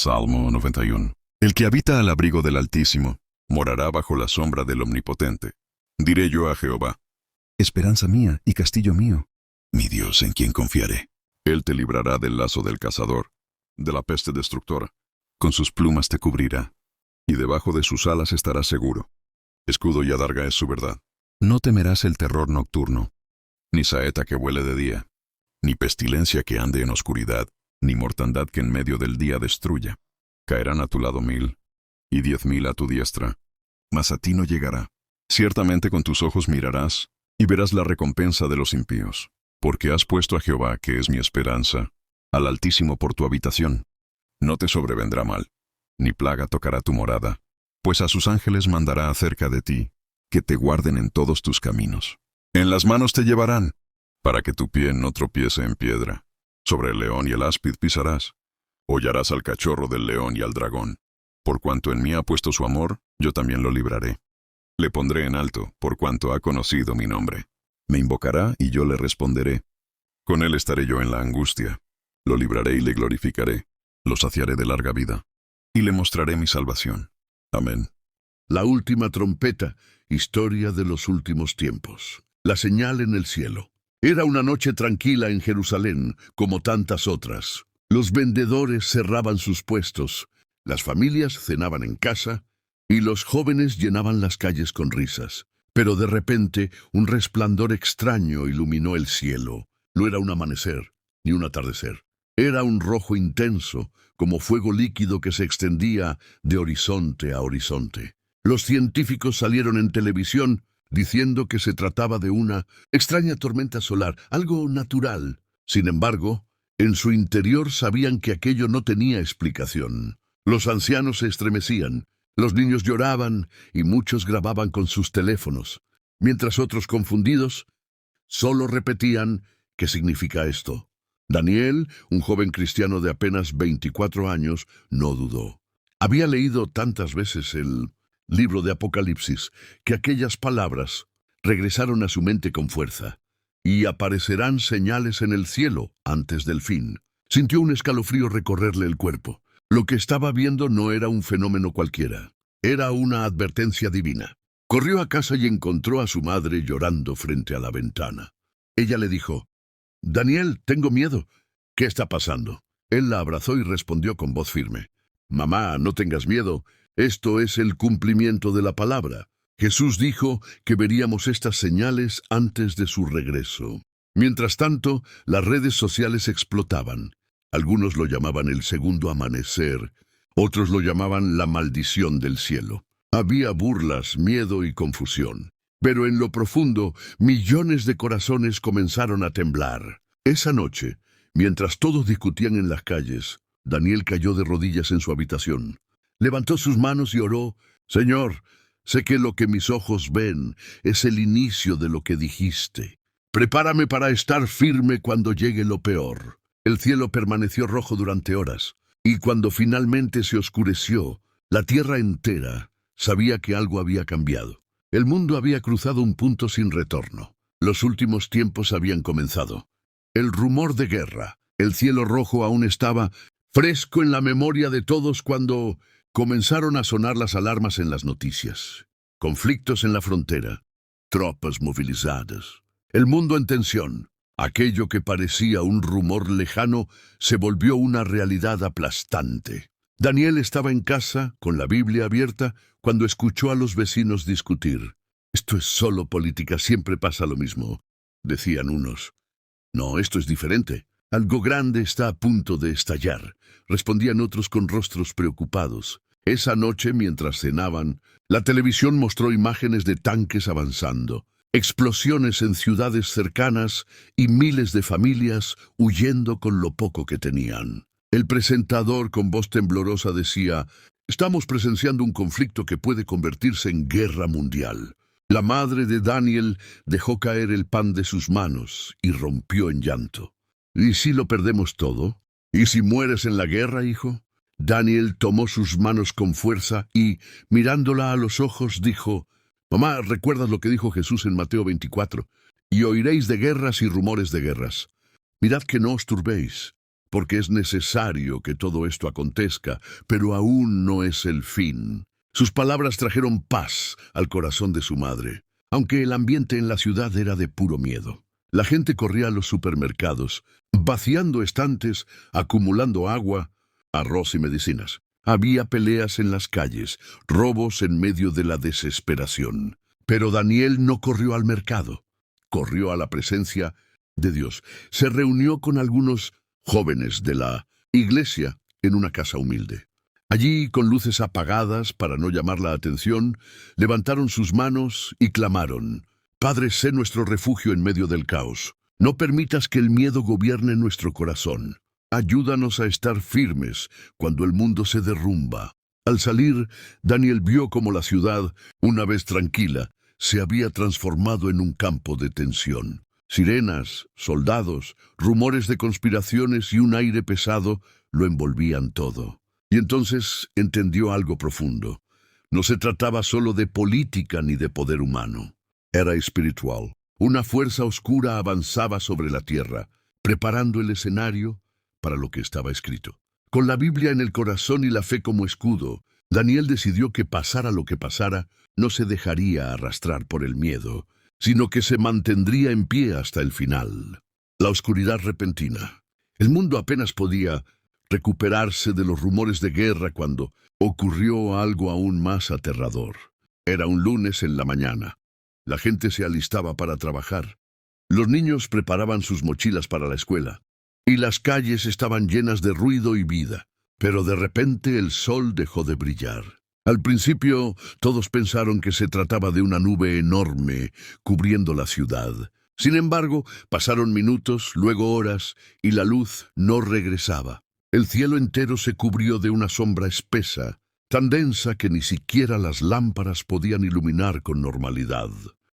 Salmo 91. El que habita al abrigo del Altísimo morará bajo la sombra del Omnipotente. Diré yo a Jehová: esperanza mía y castillo mío, mi Dios en quien confiaré. Él te librará del lazo del cazador, de la peste destructora. Con sus plumas te cubrirá, y debajo de sus alas estarás seguro. Escudo y adarga es su verdad. No temerás el terror nocturno, ni saeta que vuele de día, ni pestilencia que ande en oscuridad, ni mortandad que en medio del día destruya. Caerán a tu lado 1000, y 10,000 a tu diestra, mas a ti no llegará. Ciertamente con tus ojos mirarás, y verás la recompensa de los impíos, porque has puesto a Jehová, que es mi esperanza, al Altísimo por tu habitación. No te sobrevendrá mal, ni plaga tocará tu morada, pues a sus ángeles mandará acerca de ti, que te guarden en todos tus caminos. En las manos te llevarán, para que tu pie no tropiece en piedra. Sobre el león y el áspid pisarás. Hollarás al cachorro del león y al dragón. Por cuanto en mí ha puesto su amor, yo también lo libraré. Le pondré en alto, por cuanto ha conocido mi nombre. Me invocará y yo le responderé. Con él estaré yo en la angustia. Lo libraré y le glorificaré. Lo saciaré de larga vida, y le mostraré mi salvación. Amén. La última trompeta, historia de los últimos tiempos. La señal en el cielo. Era una noche tranquila en Jerusalén, como tantas otras. Los vendedores cerraban sus puestos, las familias cenaban en casa, y los jóvenes llenaban las calles con risas. Pero de repente, un resplandor extraño iluminó el cielo. No era un amanecer, ni un atardecer. Era un rojo intenso, como fuego líquido que se extendía de horizonte a horizonte. Los científicos salieron en televisión diciendo que se trataba de una extraña tormenta solar, algo natural. Sin embargo, en su interior sabían que aquello no tenía explicación. Los ancianos se estremecían, los niños lloraban y muchos grababan con sus teléfonos, mientras otros confundidos solo repetían: ¿qué significa esto? Daniel, un joven cristiano de apenas 24 años, no dudó. Había leído tantas veces el libro de Apocalipsis que aquellas palabras regresaron a su mente con fuerza. Y aparecerán señales en el cielo antes del fin. Sintió un escalofrío recorrerle el cuerpo. Lo que estaba viendo no era un fenómeno cualquiera. Era una advertencia divina. Corrió a casa y encontró a su madre llorando frente a la ventana. Ella le dijo: «Daniel, tengo miedo. ¿Qué está pasando?» Él la abrazó y respondió con voz firme: «Mamá, no tengas miedo. Esto es el cumplimiento de la palabra. Jesús dijo que veríamos estas señales antes de su regreso». Mientras tanto, las redes sociales explotaban. Algunos lo llamaban el segundo amanecer, otros lo llamaban la maldición del cielo. Había burlas, miedo y confusión. Pero en lo profundo, millones de corazones comenzaron a temblar. Esa noche, mientras todos discutían en las calles, Daniel cayó de rodillas en su habitación. Levantó sus manos y oró: «Señor, sé que lo que mis ojos ven es el inicio de lo que dijiste. Prepárame para estar firme cuando llegue lo peor». El cielo permaneció rojo durante horas, y cuando finalmente se oscureció, la tierra entera sabía que algo había cambiado. El mundo había cruzado un punto sin retorno. Los últimos tiempos habían comenzado. El rumor de guerra, el cielo rojo aún estaba fresco en la memoria de todos cuando comenzaron a sonar las alarmas en las noticias. Conflictos en la frontera, tropas movilizadas, el mundo en tensión. Aquello que parecía un rumor lejano se volvió una realidad aplastante. Daniel estaba en casa, con la Biblia abierta, cuando escuchó a los vecinos discutir. «Esto es solo política, siempre pasa lo mismo», decían unos. «No, esto es diferente. Algo grande está a punto de estallar», respondían otros con rostros preocupados. Esa noche, mientras cenaban, la televisión mostró imágenes de tanques avanzando, explosiones en ciudades cercanas y miles de familias huyendo con lo poco que tenían. El presentador con voz temblorosa decía: «Estamos presenciando un conflicto que puede convertirse en guerra mundial». La madre de Daniel dejó caer el pan de sus manos y rompió en llanto. «¿Y si lo perdemos todo? ¿Y si mueres en la guerra, hijo?» Daniel tomó sus manos con fuerza y, mirándola a los ojos, dijo: «Mamá, ¿recuerdas lo que dijo Jesús en Mateo 24? Y oiréis de guerras y rumores de guerras. Mirad que no os turbéis, porque es necesario que todo esto acontezca, pero aún no es el fin. Sus palabras trajeron paz al corazón de su madre, aunque el ambiente en la ciudad era de puro miedo. La gente corría a los supermercados, vaciando estantes, acumulando agua, arroz y medicinas. Había peleas en las calles, robos en medio de la desesperación. Pero Daniel no corrió al mercado, corrió a la presencia de Dios. Se reunió con algunos jóvenes de la iglesia en una casa humilde. Allí, con luces apagadas para no llamar la atención, levantaron sus manos y clamaron: Padre, sé nuestro refugio en medio del caos. No permitas que el miedo gobierne nuestro corazón. Ayúdanos a estar firmes cuando el mundo se derrumba. Al salir, Daniel vio cómo la ciudad, una vez tranquila, se había transformado en un campo de tensión. Sirenas, soldados, rumores de conspiraciones y un aire pesado lo envolvían todo. Y entonces entendió algo profundo. No se trataba solo de política ni de poder humano. Era espiritual. Una fuerza oscura avanzaba sobre la tierra, preparando el escenario para lo que estaba escrito. Con la Biblia en el corazón y la fe como escudo, Daniel decidió que pasara lo que pasara, no se dejaría arrastrar por el miedo, sino que se mantendría en pie hasta el final. La oscuridad repentina. El mundo apenas podía recuperarse de los rumores de guerra cuando ocurrió algo aún más aterrador. Era un lunes en la mañana. La gente se alistaba para trabajar. Los niños preparaban sus mochilas para la escuela, y las calles estaban llenas de ruido y vida. Pero de repente el sol dejó de brillar. Al principio, todos pensaron que se trataba de una nube enorme cubriendo la ciudad. Sin embargo, pasaron minutos, luego horas, y la luz no regresaba. El cielo entero se cubrió de una sombra espesa, tan densa que ni siquiera las lámparas podían iluminar con normalidad.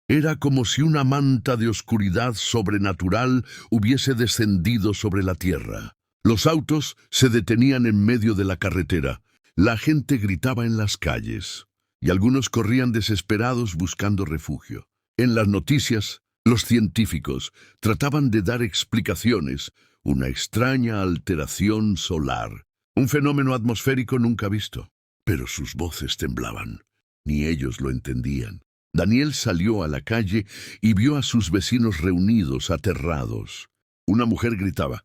Era como si una manta de oscuridad sobrenatural hubiese descendido sobre la tierra. Los autos se detenían en medio de la carretera. La gente gritaba en las calles, y algunos corrían desesperados buscando refugio. En las noticias, los científicos trataban de dar explicaciones: una extraña alteración solar, un fenómeno atmosférico nunca visto. Pero sus voces temblaban. Ni ellos lo entendían. Daniel salió a la calle y vio a sus vecinos reunidos, aterrados. Una mujer gritaba: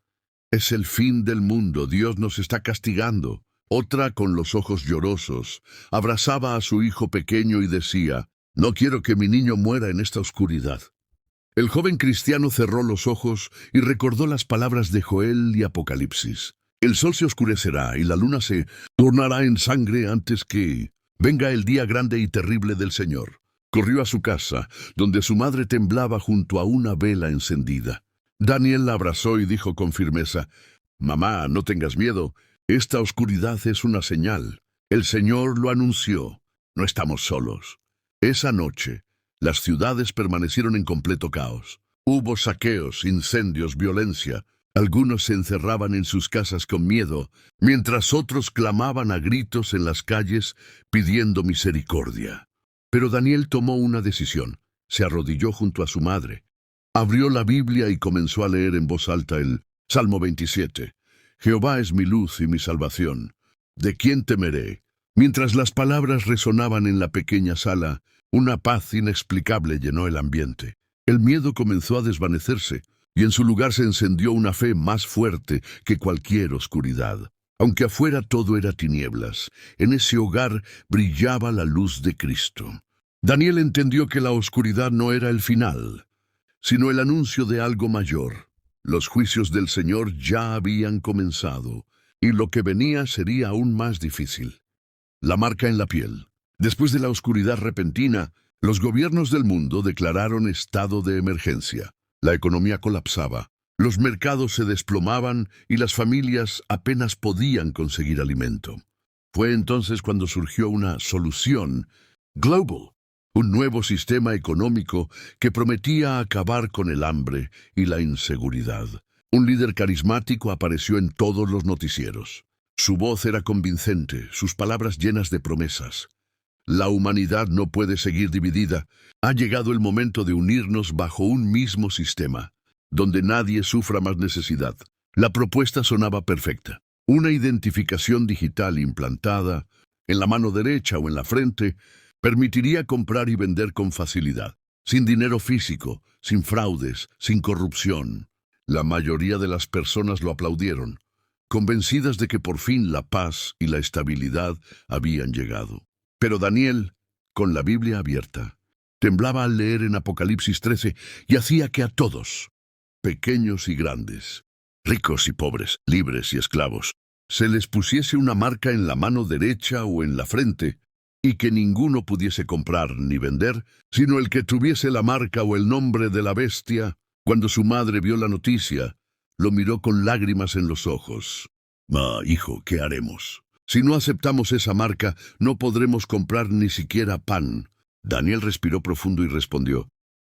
«Es el fin del mundo, Dios nos está castigando». Otra, con los ojos llorosos, abrazaba a su hijo pequeño y decía: «No quiero que mi niño muera en esta oscuridad». El joven cristiano cerró los ojos y recordó las palabras de Joel y Apocalipsis. El sol se oscurecerá y la luna se tornará en sangre antes que venga el día grande y terrible del Señor. Corrió a su casa, donde su madre temblaba junto a una vela encendida. Daniel la abrazó y dijo con firmeza: «Mamá, no tengas miedo. Esta oscuridad es una señal. El Señor lo anunció. No estamos solos». Esa noche, las ciudades permanecieron en completo caos. Hubo saqueos, incendios, violencia. Algunos se encerraban en sus casas con miedo, mientras otros clamaban a gritos en las calles pidiendo misericordia. Pero Daniel tomó una decisión. Se arrodilló junto a su madre. Abrió la Biblia y comenzó a leer en voz alta el Salmo 27. «Jehová es mi luz y mi salvación. ¿De quién temeré?». Mientras las palabras resonaban en la pequeña sala, una paz inexplicable llenó el ambiente. El miedo comenzó a desvanecerse, y en su lugar se encendió una fe más fuerte que cualquier oscuridad. Aunque afuera todo era tinieblas, en ese hogar brillaba la luz de Cristo. Daniel entendió que la oscuridad no era el final, sino el anuncio de algo mayor. Los juicios del Señor ya habían comenzado, y lo que venía sería aún más difícil. La marca en la piel. Después de la oscuridad repentina, los gobiernos del mundo declararon estado de emergencia. La economía colapsaba, los mercados se desplomaban y las familias apenas podían conseguir alimento. Fue entonces cuando surgió una solución global, un nuevo sistema económico que prometía acabar con el hambre y la inseguridad. Un líder carismático apareció en todos los noticieros. Su voz era convincente, sus palabras llenas de promesas. La humanidad no puede seguir dividida. Ha llegado el momento de unirnos bajo un mismo sistema, donde nadie sufra más necesidad. La propuesta sonaba perfecta. Una identificación digital implantada en la mano derecha o en la frente permitiría comprar y vender con facilidad, sin dinero físico, sin fraudes, sin corrupción. La mayoría de las personas lo aplaudieron, convencidas de que por fin la paz y la estabilidad habían llegado. Pero Daniel, con la Biblia abierta, temblaba al leer en Apocalipsis 13 y hacía que a todos, pequeños y grandes, ricos y pobres, libres y esclavos, se les pusiese una marca en la mano derecha o en la frente, y que ninguno pudiese comprar ni vender, sino el que tuviese la marca o el nombre de la bestia. Cuando su madre vio la noticia, lo miró con lágrimas en los ojos. Hijo, ¿qué haremos? Si no aceptamos esa marca, no podremos comprar ni siquiera pan. Daniel respiró profundo y respondió,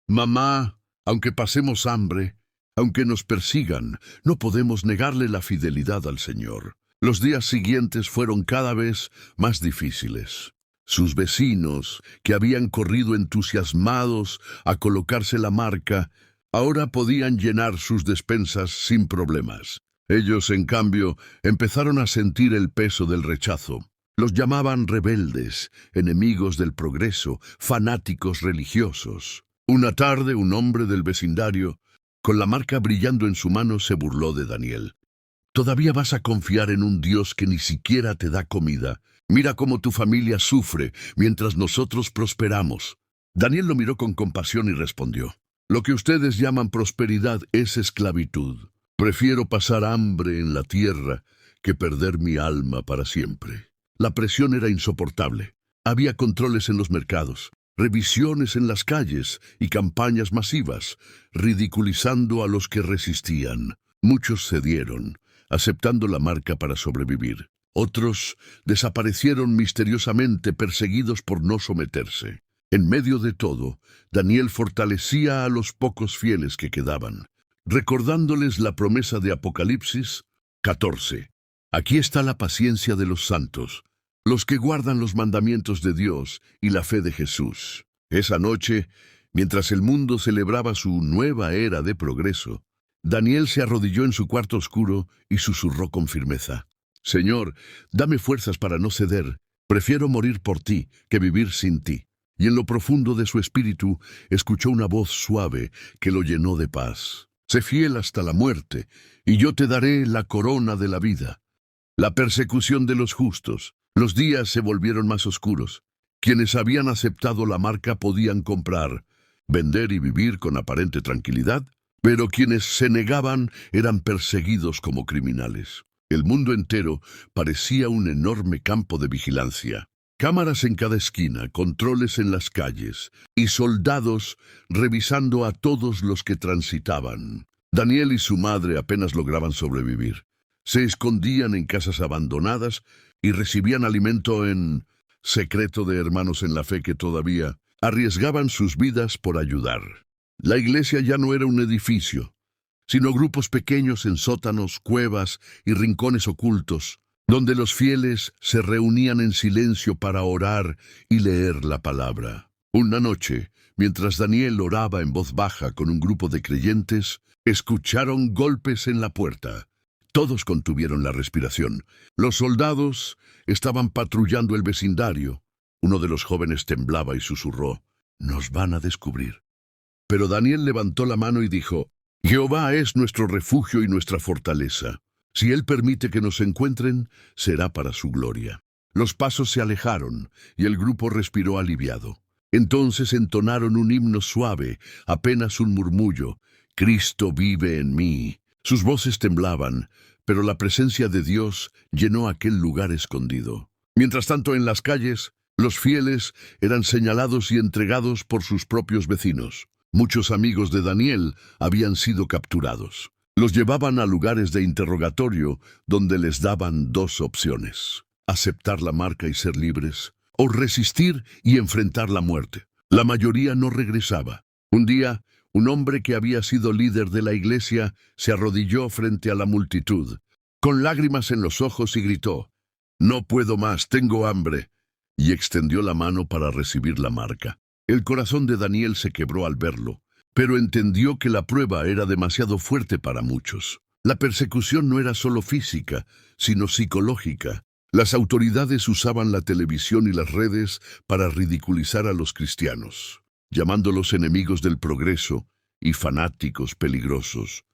Mamá, aunque pasemos hambre, aunque nos persigan, no podemos negarle la fidelidad al Señor. Los días siguientes fueron cada vez más difíciles. Sus vecinos, que habían corrido entusiasmados a colocarse la marca, ahora podían llenar sus despensas sin problemas. Ellos, en cambio, empezaron a sentir el peso del rechazo. Los llamaban rebeldes, enemigos del progreso, fanáticos religiosos. Una tarde, un hombre del vecindario, con la marca brillando en su mano, se burló de Daniel. ¿Todavía vas a confiar en un Dios que ni siquiera te da comida? Mira cómo tu familia sufre mientras nosotros prosperamos. Daniel lo miró con compasión y respondió, lo que ustedes llaman prosperidad es esclavitud. Prefiero pasar hambre en la tierra que perder mi alma para siempre. La presión era insoportable. Había controles en los mercados, revisiones en las calles y campañas masivas, ridiculizando a los que resistían. Muchos cedieron, aceptando la marca para sobrevivir. Otros desaparecieron misteriosamente, perseguidos por no someterse. En medio de todo, Daniel fortalecía a los pocos fieles que quedaban, recordándoles la promesa de Apocalipsis 14. Aquí está la paciencia de los santos, los que guardan los mandamientos de Dios y la fe de Jesús. Esa noche, mientras el mundo celebraba su nueva era de progreso, Daniel se arrodilló en su cuarto oscuro y susurró con firmeza, Señor, dame fuerzas para no ceder. Prefiero morir por ti que vivir sin ti. Y en lo profundo de su espíritu escuchó una voz suave que lo llenó de paz. Sé fiel hasta la muerte, y yo te daré la corona de la vida. La persecución de los justos. Los días se volvieron más oscuros. Quienes habían aceptado la marca podían comprar, vender y vivir con aparente tranquilidad, pero quienes se negaban eran perseguidos como criminales. El mundo entero parecía un enorme campo de vigilancia. Cámaras en cada esquina, controles en las calles y soldados revisando a todos los que transitaban. Daniel y su madre apenas lograban sobrevivir. Se escondían en casas abandonadas y recibían alimento en secreto de hermanos en la fe que todavía arriesgaban sus vidas por ayudar. La iglesia ya no era un edificio, sino grupos pequeños en sótanos, cuevas y rincones ocultos, donde los fieles se reunían en silencio para orar y leer la palabra. Una noche, mientras Daniel oraba en voz baja con un grupo de creyentes, escucharon golpes en la puerta. Todos contuvieron la respiración. Los soldados estaban patrullando el vecindario. Uno de los jóvenes temblaba y susurró, «Nos van a descubrir». Pero Daniel levantó la mano y dijo, «Jehová es nuestro refugio y nuestra fortaleza. Si Él permite que nos encuentren, será para su gloria». Los pasos se alejaron y el grupo respiró aliviado. Entonces entonaron un himno suave, apenas un murmullo, «Cristo vive en mí». Sus voces temblaban, pero la presencia de Dios llenó aquel lugar escondido. Mientras tanto, en las calles, los fieles eran señalados y entregados por sus propios vecinos. Muchos amigos de Daniel habían sido capturados. Los llevaban a lugares de interrogatorio donde les daban dos opciones: aceptar la marca y ser libres, o resistir y enfrentar la muerte. La mayoría no regresaba. Un día, un hombre que había sido líder de la iglesia se arrodilló frente a la multitud, con lágrimas en los ojos, y gritó, «No puedo más, tengo hambre», y extendió la mano para recibir la marca. El corazón de Daniel se quebró al verlo, pero entendió que la prueba era demasiado fuerte para muchos. La persecución no era solo física, sino psicológica. Las autoridades usaban la televisión y las redes para ridiculizar a los cristianos, llamándolos enemigos del progreso y fanáticos peligrosos.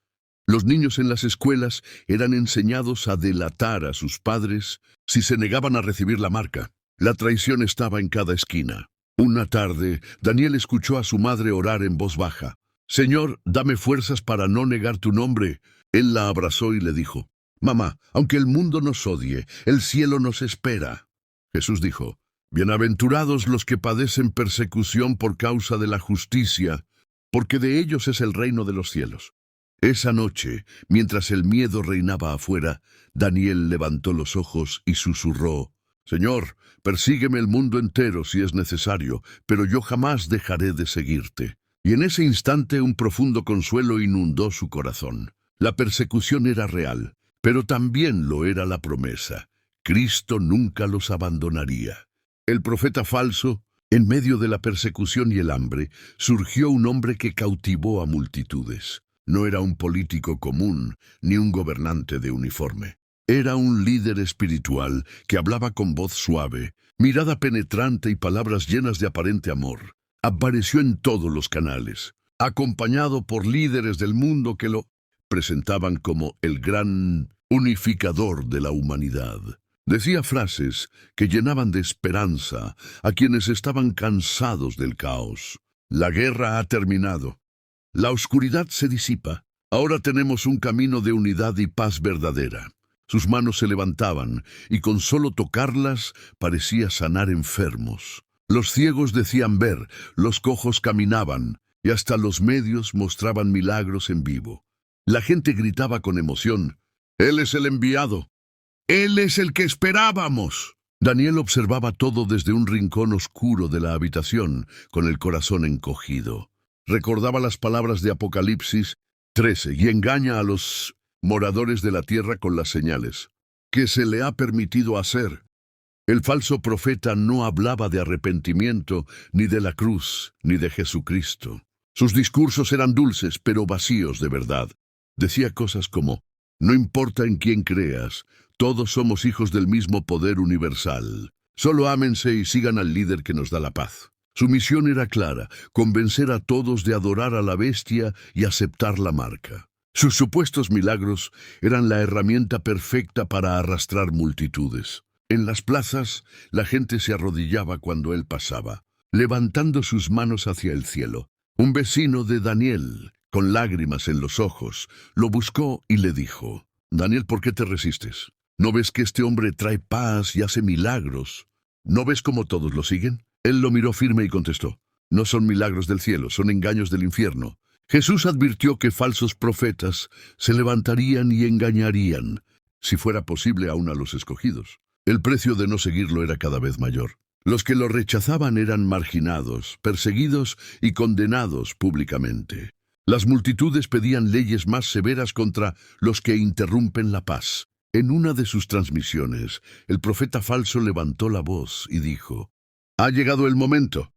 Los niños en las escuelas eran enseñados a delatar a sus padres si se negaban a recibir la marca. La traición estaba en cada esquina. Una tarde, Daniel escuchó a su madre orar en voz baja. «Señor, dame fuerzas para no negar tu nombre». Él la abrazó y le dijo, «Mamá, aunque el mundo nos odie, el cielo nos espera». Jesús dijo, «Bienaventurados los que padecen persecución por causa de la justicia, porque de ellos es el reino de los cielos». Esa noche, mientras el miedo reinaba afuera, Daniel levantó los ojos y susurró, «Señor, persígueme el mundo entero si es necesario, pero yo jamás dejaré de seguirte». Y en ese instante un profundo consuelo inundó su corazón. La persecución era real, pero también lo era la promesa. Cristo nunca los abandonaría. El profeta falso, en medio de la persecución y el hambre, surgió un hombre que cautivó a multitudes. No era un político común, ni un gobernante de uniforme. Era un líder espiritual que hablaba con voz suave, mirada penetrante y palabras llenas de aparente amor. Apareció en todos los canales, acompañado por líderes del mundo que lo presentaban como el gran unificador de la humanidad. Decía frases que llenaban de esperanza a quienes estaban cansados del caos. La guerra ha terminado. La oscuridad se disipa. Ahora tenemos un camino de unidad y paz verdadera. Sus manos se levantaban y con solo tocarlas parecía sanar enfermos. Los ciegos decían ver, los cojos caminaban y hasta los medios mostraban milagros en vivo. La gente gritaba con emoción, «Él es el enviado. Él es el que esperábamos». Daniel observaba todo desde un rincón oscuro de la habitación, con el corazón encogido. Recordaba las palabras de Apocalipsis 13 y engaña a los moradores de la tierra con las señales que se le ha permitido hacer. El falso profeta no hablaba de arrepentimiento, ni de la cruz, ni de Jesucristo. Sus discursos eran dulces, pero vacíos de verdad. Decía cosas como, «No importa en quién creas, todos somos hijos del mismo poder universal. Solo ámense y sigan al líder que nos da la paz». Su misión era clara, convencer a todos de adorar a la bestia y aceptar la marca. Sus supuestos milagros eran la herramienta perfecta para arrastrar multitudes. En las plazas, la gente se arrodillaba cuando él pasaba, levantando sus manos hacia el cielo. Un vecino de Daniel, con lágrimas en los ojos, lo buscó y le dijo, «Daniel, ¿por qué te resistes? ¿No ves que este hombre trae paz y hace milagros? ¿No ves cómo todos lo siguen?» Él lo miró firme y contestó, «No son milagros del cielo, son engaños del infierno». Jesús advirtió que falsos profetas se levantarían y engañarían, si fuera posible aún a los escogidos. El precio de no seguirlo era cada vez mayor. Los que lo rechazaban eran marginados, perseguidos y condenados públicamente. Las multitudes pedían leyes más severas contra los que interrumpen la paz. En una de sus transmisiones, el profeta falso levantó la voz y dijo, «Ha llegado el momento.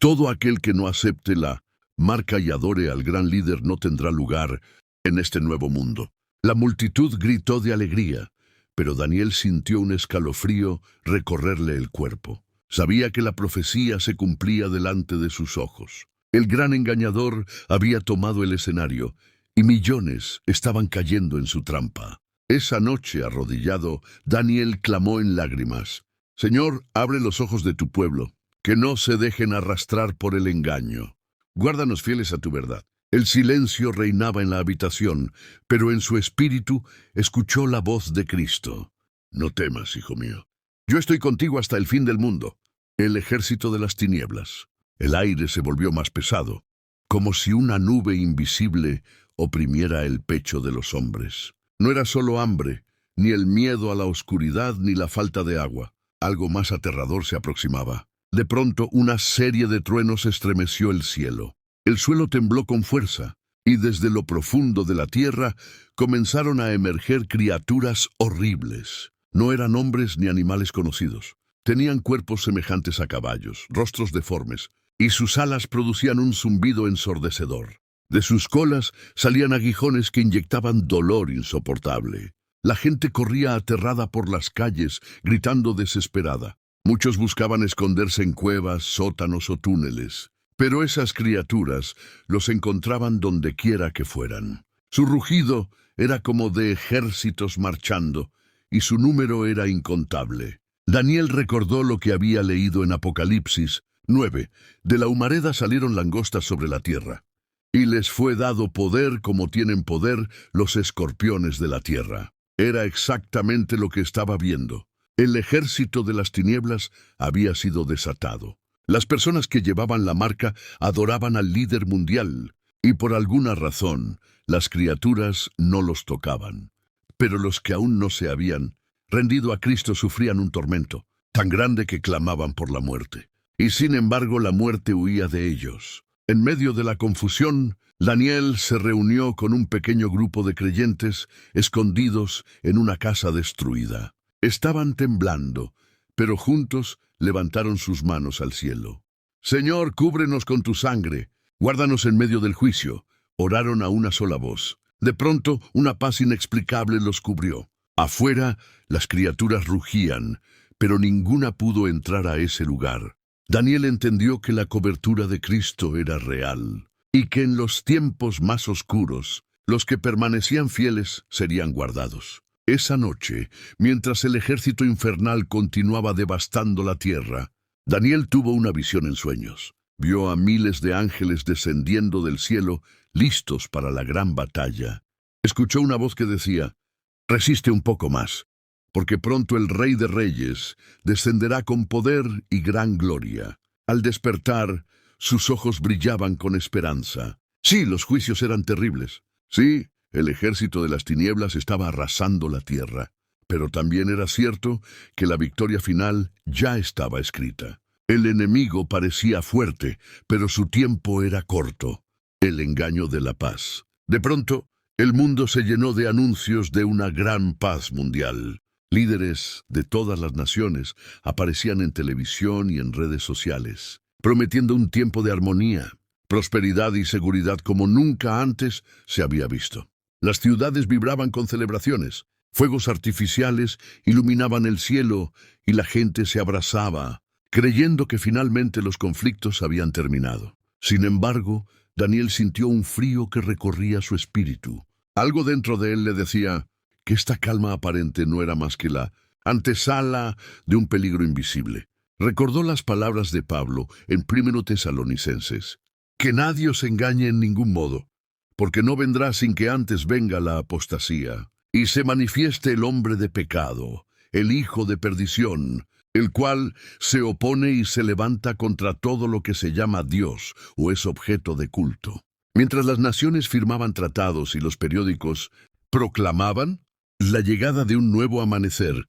Todo aquel que no acepte la marca y adore al gran líder no tendrá lugar en este nuevo mundo». La multitud gritó de alegría, pero Daniel sintió un escalofrío recorrerle el cuerpo. Sabía que la profecía se cumplía delante de sus ojos. El gran engañador había tomado el escenario y millones estaban cayendo en su trampa. Esa noche, arrodillado, Daniel clamó en lágrimas, «Señor, abre los ojos de tu pueblo, que no se dejen arrastrar por el engaño. Guárdanos fieles a tu verdad». El silencio reinaba en la habitación, pero en su espíritu escuchó la voz de Cristo. «No temas, hijo mío. Yo estoy contigo hasta el fin del mundo». El ejército de las tinieblas. El aire se volvió más pesado, como si una nube invisible oprimiera el pecho de los hombres. No era solo hambre, ni el miedo a la oscuridad, ni la falta de agua. Algo más aterrador se aproximaba. De pronto, una serie de truenos estremeció el cielo. El suelo tembló con fuerza, y desde lo profundo de la tierra comenzaron a emerger criaturas horribles. No eran hombres ni animales conocidos. Tenían cuerpos semejantes a caballos, rostros deformes, y sus alas producían un zumbido ensordecedor. De sus colas salían aguijones que inyectaban dolor insoportable. La gente corría aterrada por las calles, gritando desesperada. Muchos buscaban esconderse en cuevas, sótanos o túneles. Pero esas criaturas los encontraban donde quiera que fueran. Su rugido era como de ejércitos marchando, y su número era incontable. Daniel recordó lo que había leído en Apocalipsis 9. De la humareda salieron langostas sobre la tierra, y les fue dado poder como tienen poder los escorpiones de la tierra. Era exactamente lo que estaba viendo. El ejército de las tinieblas había sido desatado. Las personas que llevaban la marca adoraban al líder mundial, y por alguna razón las criaturas no los tocaban. Pero los que aún no se habían rendido a Cristo sufrían un tormento tan grande que clamaban por la muerte. Y sin embargo la muerte huía de ellos. En medio de la confusión, Daniel se reunió con un pequeño grupo de creyentes escondidos en una casa destruida. Estaban temblando, pero juntos levantaron sus manos al cielo. «Señor, cúbrenos con tu sangre, guárdanos en medio del juicio», oraron a una sola voz. De pronto, una paz inexplicable los cubrió. Afuera, las criaturas rugían, pero ninguna pudo entrar a ese lugar. Daniel entendió que la cobertura de Cristo era real, y que en los tiempos más oscuros, los que permanecían fieles serían guardados. Esa noche, mientras el ejército infernal continuaba devastando la tierra, Daniel tuvo una visión en sueños. Vio a miles de ángeles descendiendo del cielo, listos para la gran batalla. Escuchó una voz que decía: «Resiste un poco más, porque pronto el Rey de Reyes descenderá con poder y gran gloria». Al despertar, sus ojos brillaban con esperanza. Sí, los juicios eran terribles. Sí, el ejército de las tinieblas estaba arrasando la tierra. Pero también era cierto que la victoria final ya estaba escrita. El enemigo parecía fuerte, pero su tiempo era corto. El engaño de la paz. De pronto, el mundo se llenó de anuncios de una gran paz mundial. Líderes de todas las naciones aparecían en televisión y en redes sociales, prometiendo un tiempo de armonía, prosperidad y seguridad como nunca antes se había visto. Las ciudades vibraban con celebraciones, fuegos artificiales iluminaban el cielo y la gente se abrazaba, creyendo que finalmente los conflictos habían terminado. Sin embargo, Daniel sintió un frío que recorría su espíritu. Algo dentro de él le decía que esta calma aparente no era más que la antesala de un peligro invisible. Recordó las palabras de Pablo en 1 Tesalonicenses: «Que nadie os engañe en ningún modo, porque no vendrá sin que antes venga la apostasía, y se manifieste el hombre de pecado, el hijo de perdición, el cual se opone y se levanta contra todo lo que se llama Dios o es objeto de culto». Mientras las naciones firmaban tratados y los periódicos proclamaban la llegada de un nuevo amanecer,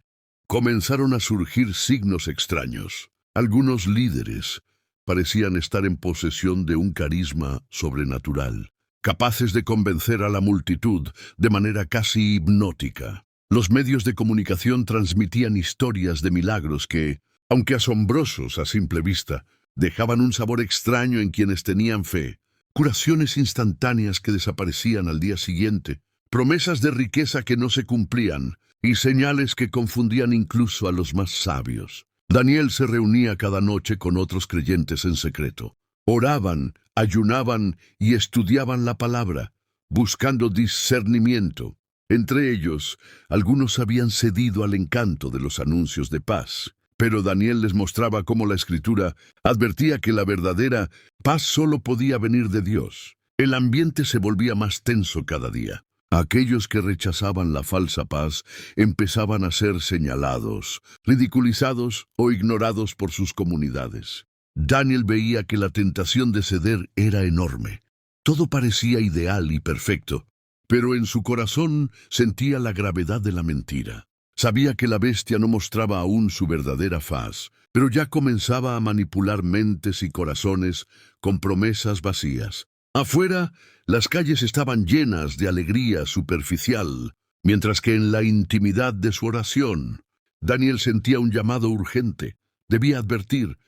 comenzaron a surgir signos extraños. Algunos líderes parecían estar en posesión de un carisma sobrenatural, capaces de convencer a la multitud de manera casi hipnótica. Los medios de comunicación transmitían historias de milagros que, aunque asombrosos a simple vista, dejaban un sabor extraño en quienes tenían fe. Curaciones instantáneas que desaparecían al día siguiente, promesas de riqueza que no se cumplían y señales que confundían incluso a los más sabios. Daniel se reunía cada noche con otros creyentes en secreto. Oraban, ayunaban y estudiaban la palabra, buscando discernimiento. Entre ellos, algunos habían cedido al encanto de los anuncios de paz. Pero Daniel les mostraba cómo la Escritura advertía que la verdadera paz solo podía venir de Dios. El ambiente se volvía más tenso cada día. Aquellos que rechazaban la falsa paz empezaban a ser señalados, ridiculizados o ignorados por sus comunidades. Daniel veía que la tentación de ceder era enorme. Todo parecía ideal y perfecto, pero en su corazón sentía la gravedad de la mentira. Sabía que la bestia no mostraba aún su verdadera faz, pero ya comenzaba a manipular mentes y corazones con promesas vacías. Afuera, las calles estaban llenas de alegría superficial, mientras que en la intimidad de su oración, Daniel sentía un llamado urgente. Debía advertir: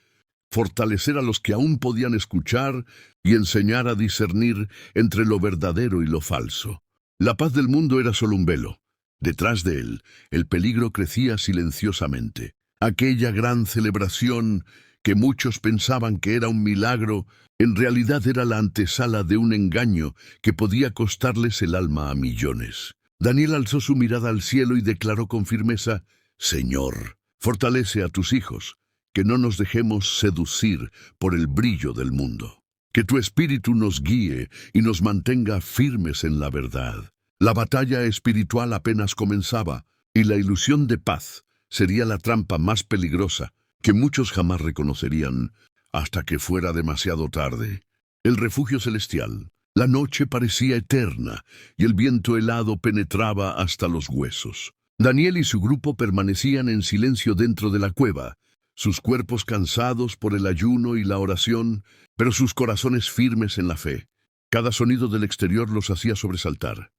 fortalecer a los que aún podían escuchar y enseñar a discernir entre lo verdadero y lo falso. La paz del mundo era solo un velo. Detrás de él, el peligro crecía silenciosamente. Aquella gran celebración que muchos pensaban que era un milagro, en realidad era la antesala de un engaño que podía costarles el alma a millones. Daniel alzó su mirada al cielo y declaró con firmeza: Señor, fortalece a tus hijos, que no nos dejemos seducir por el brillo del mundo. Que tu espíritu nos guíe y nos mantenga firmes en la verdad. La batalla espiritual apenas comenzaba, y la ilusión de paz sería la trampa más peligrosa que muchos jamás reconocerían hasta que fuera demasiado tarde. El refugio celestial. La noche parecía eterna y el viento helado penetraba hasta los huesos. Daniel y su grupo permanecían en silencio dentro de la cueva, sus cuerpos cansados por el ayuno y la oración, pero sus corazones firmes en la fe. Cada sonido del exterior los hacía sobresaltar.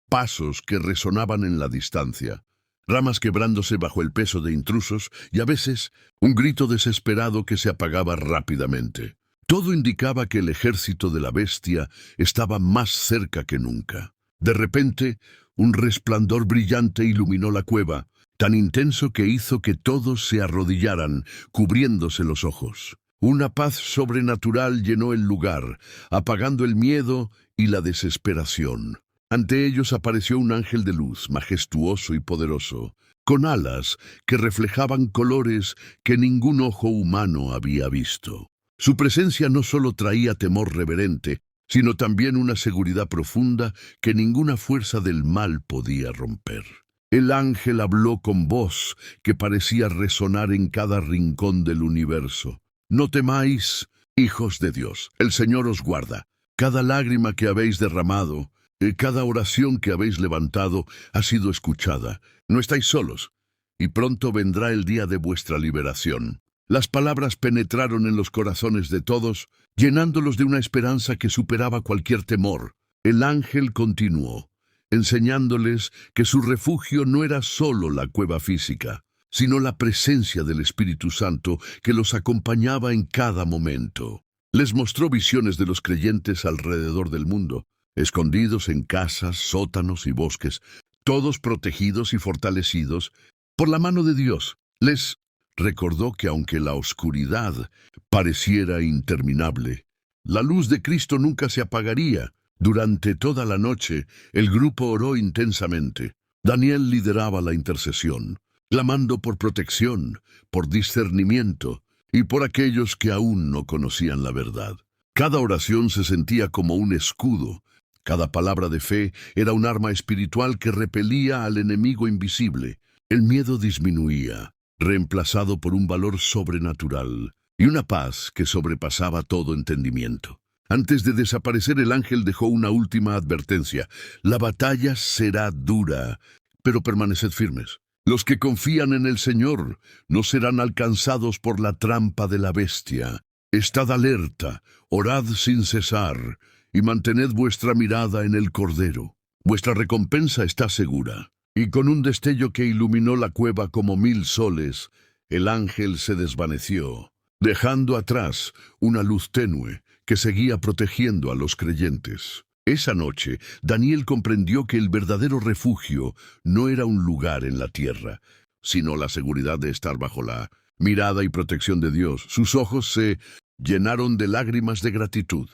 Pasos que resonaban en la distancia, ramas quebrándose bajo el peso de intrusos y a veces un grito desesperado que se apagaba rápidamente. Todo indicaba que el ejército de la bestia estaba más cerca que nunca. De repente, un resplandor brillante iluminó la cueva, tan intenso que hizo que todos se arrodillaran, cubriéndose los ojos. Una paz sobrenatural llenó el lugar, apagando el miedo y la desesperación. Ante ellos apareció un ángel de luz, majestuoso y poderoso, con alas que reflejaban colores que ningún ojo humano había visto. Su presencia no solo traía temor reverente, sino también una seguridad profunda que ninguna fuerza del mal podía romper. El ángel habló con voz que parecía resonar en cada rincón del universo. No temáis, hijos de Dios, el Señor os guarda. Cada lágrima que habéis derramado, cada oración que habéis levantado ha sido escuchada. No estáis solos, y pronto vendrá el día de vuestra liberación. Las palabras penetraron en los corazones de todos, llenándolos de una esperanza que superaba cualquier temor. El ángel continuó, enseñándoles que su refugio no era solo la cueva física, sino la presencia del Espíritu Santo que los acompañaba en cada momento. Les mostró visiones de los creyentes alrededor del mundo, escondidos en casas, sótanos y bosques, todos protegidos y fortalecidos por la mano de Dios. Les recordó que aunque la oscuridad pareciera interminable, la luz de Cristo nunca se apagaría. Durante toda la noche, el grupo oró intensamente. Daniel lideraba la intercesión, clamando por protección, por discernimiento y por aquellos que aún no conocían la verdad. Cada oración se sentía como un escudo. Cada palabra de fe era un arma espiritual que repelía al enemigo invisible. El miedo disminuía, reemplazado por un valor sobrenatural y una paz que sobrepasaba todo entendimiento. Antes de desaparecer, el ángel dejó una última advertencia. La batalla será dura, pero permaneced firmes. Los que confían en el Señor no serán alcanzados por la trampa de la bestia. Estad alerta, orad sin cesar, y mantened vuestra mirada en el Cordero. Vuestra recompensa está segura. Y con un destello que iluminó la cueva como 1000 soles, el ángel se desvaneció, dejando atrás una luz tenue que seguía protegiendo a los creyentes. Esa noche, Daniel comprendió que el verdadero refugio no era un lugar en la tierra, sino la seguridad de estar bajo la mirada y protección de Dios. Sus ojos se llenaron de lágrimas de gratitud,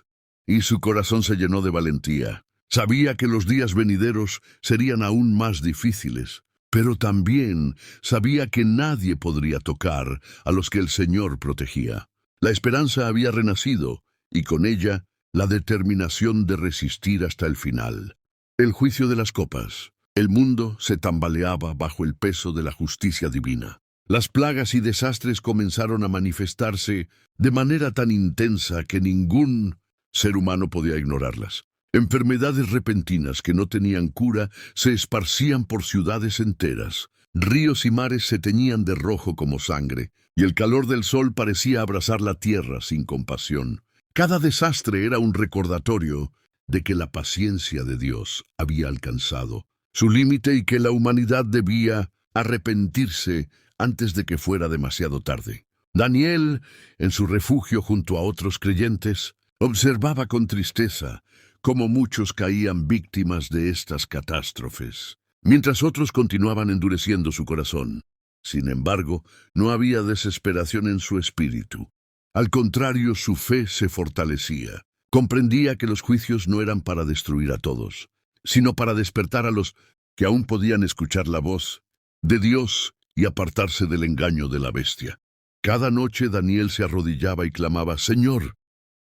y su corazón se llenó de valentía. Sabía que los días venideros serían aún más difíciles, pero también sabía que nadie podría tocar a los que el Señor protegía. La esperanza había renacido, y con ella la determinación de resistir hasta el final. El juicio de las copas. El mundo se tambaleaba bajo el peso de la justicia divina. Las plagas y desastres comenzaron a manifestarse de manera tan intensa que ningún ser humano podía ignorarlas. Enfermedades repentinas que no tenían cura se esparcían por ciudades enteras. Ríos y mares se teñían de rojo como sangre, y el calor del sol parecía abrazar la tierra sin compasión. Cada desastre era un recordatorio de que la paciencia de Dios había alcanzado su límite y que la humanidad debía arrepentirse antes de que fuera demasiado tarde. Daniel, en su refugio junto a otros creyentes, observaba con tristeza cómo muchos caían víctimas de estas catástrofes, mientras otros continuaban endureciendo su corazón. Sin embargo, no había desesperación en su espíritu. Al contrario, su fe se fortalecía. Comprendía que los juicios no eran para destruir a todos, sino para despertar a los que aún podían escuchar la voz de Dios y apartarse del engaño de la bestia. Cada noche Daniel se arrodillaba y clamaba: Señor,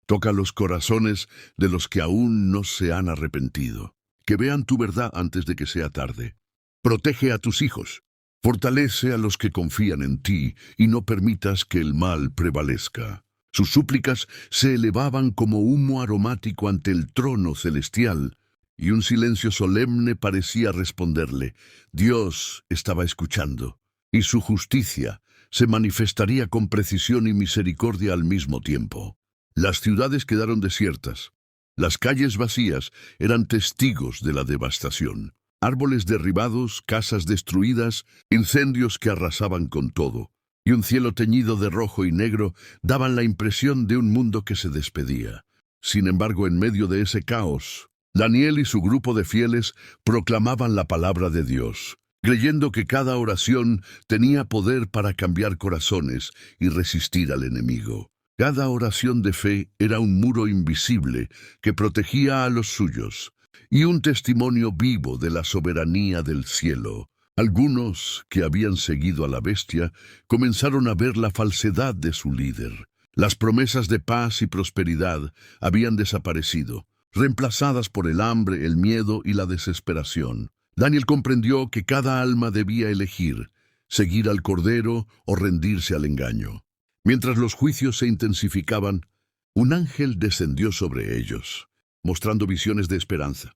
toca los corazones de los que aún no se han arrepentido, que vean tu verdad antes de que sea tarde. Protege a tus hijos, fortalece a los que confían en ti y no permitas que el mal prevalezca. Sus súplicas se elevaban como humo aromático ante el trono celestial, y un silencio solemne parecía responderle. Dios estaba escuchando, y su justicia se manifestaría con precisión y misericordia al mismo tiempo. Las ciudades quedaron desiertas. Las calles vacías eran testigos de la devastación. Árboles derribados, casas destruidas, incendios que arrasaban con todo, y un cielo teñido de rojo y negro daban la impresión de un mundo que se despedía. Sin embargo, en medio de ese caos, Daniel y su grupo de fieles proclamaban la palabra de Dios, creyendo que cada oración tenía poder para cambiar corazones y resistir al enemigo. Cada oración de fe era un muro invisible que protegía a los suyos, y un testimonio vivo de la soberanía del cielo. Algunos que habían seguido a la bestia comenzaron a ver la falsedad de su líder. Las promesas de paz y prosperidad habían desaparecido, reemplazadas por el hambre, el miedo y la desesperación. Daniel comprendió que cada alma debía elegir, seguir al Cordero o rendirse al engaño. Mientras los juicios se intensificaban, un ángel descendió sobre ellos, mostrando visiones de esperanza.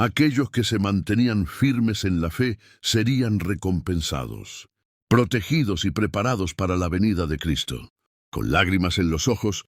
Aquellos que se mantenían firmes en la fe serían recompensados, protegidos y preparados para la venida de Cristo. Con lágrimas en los ojos,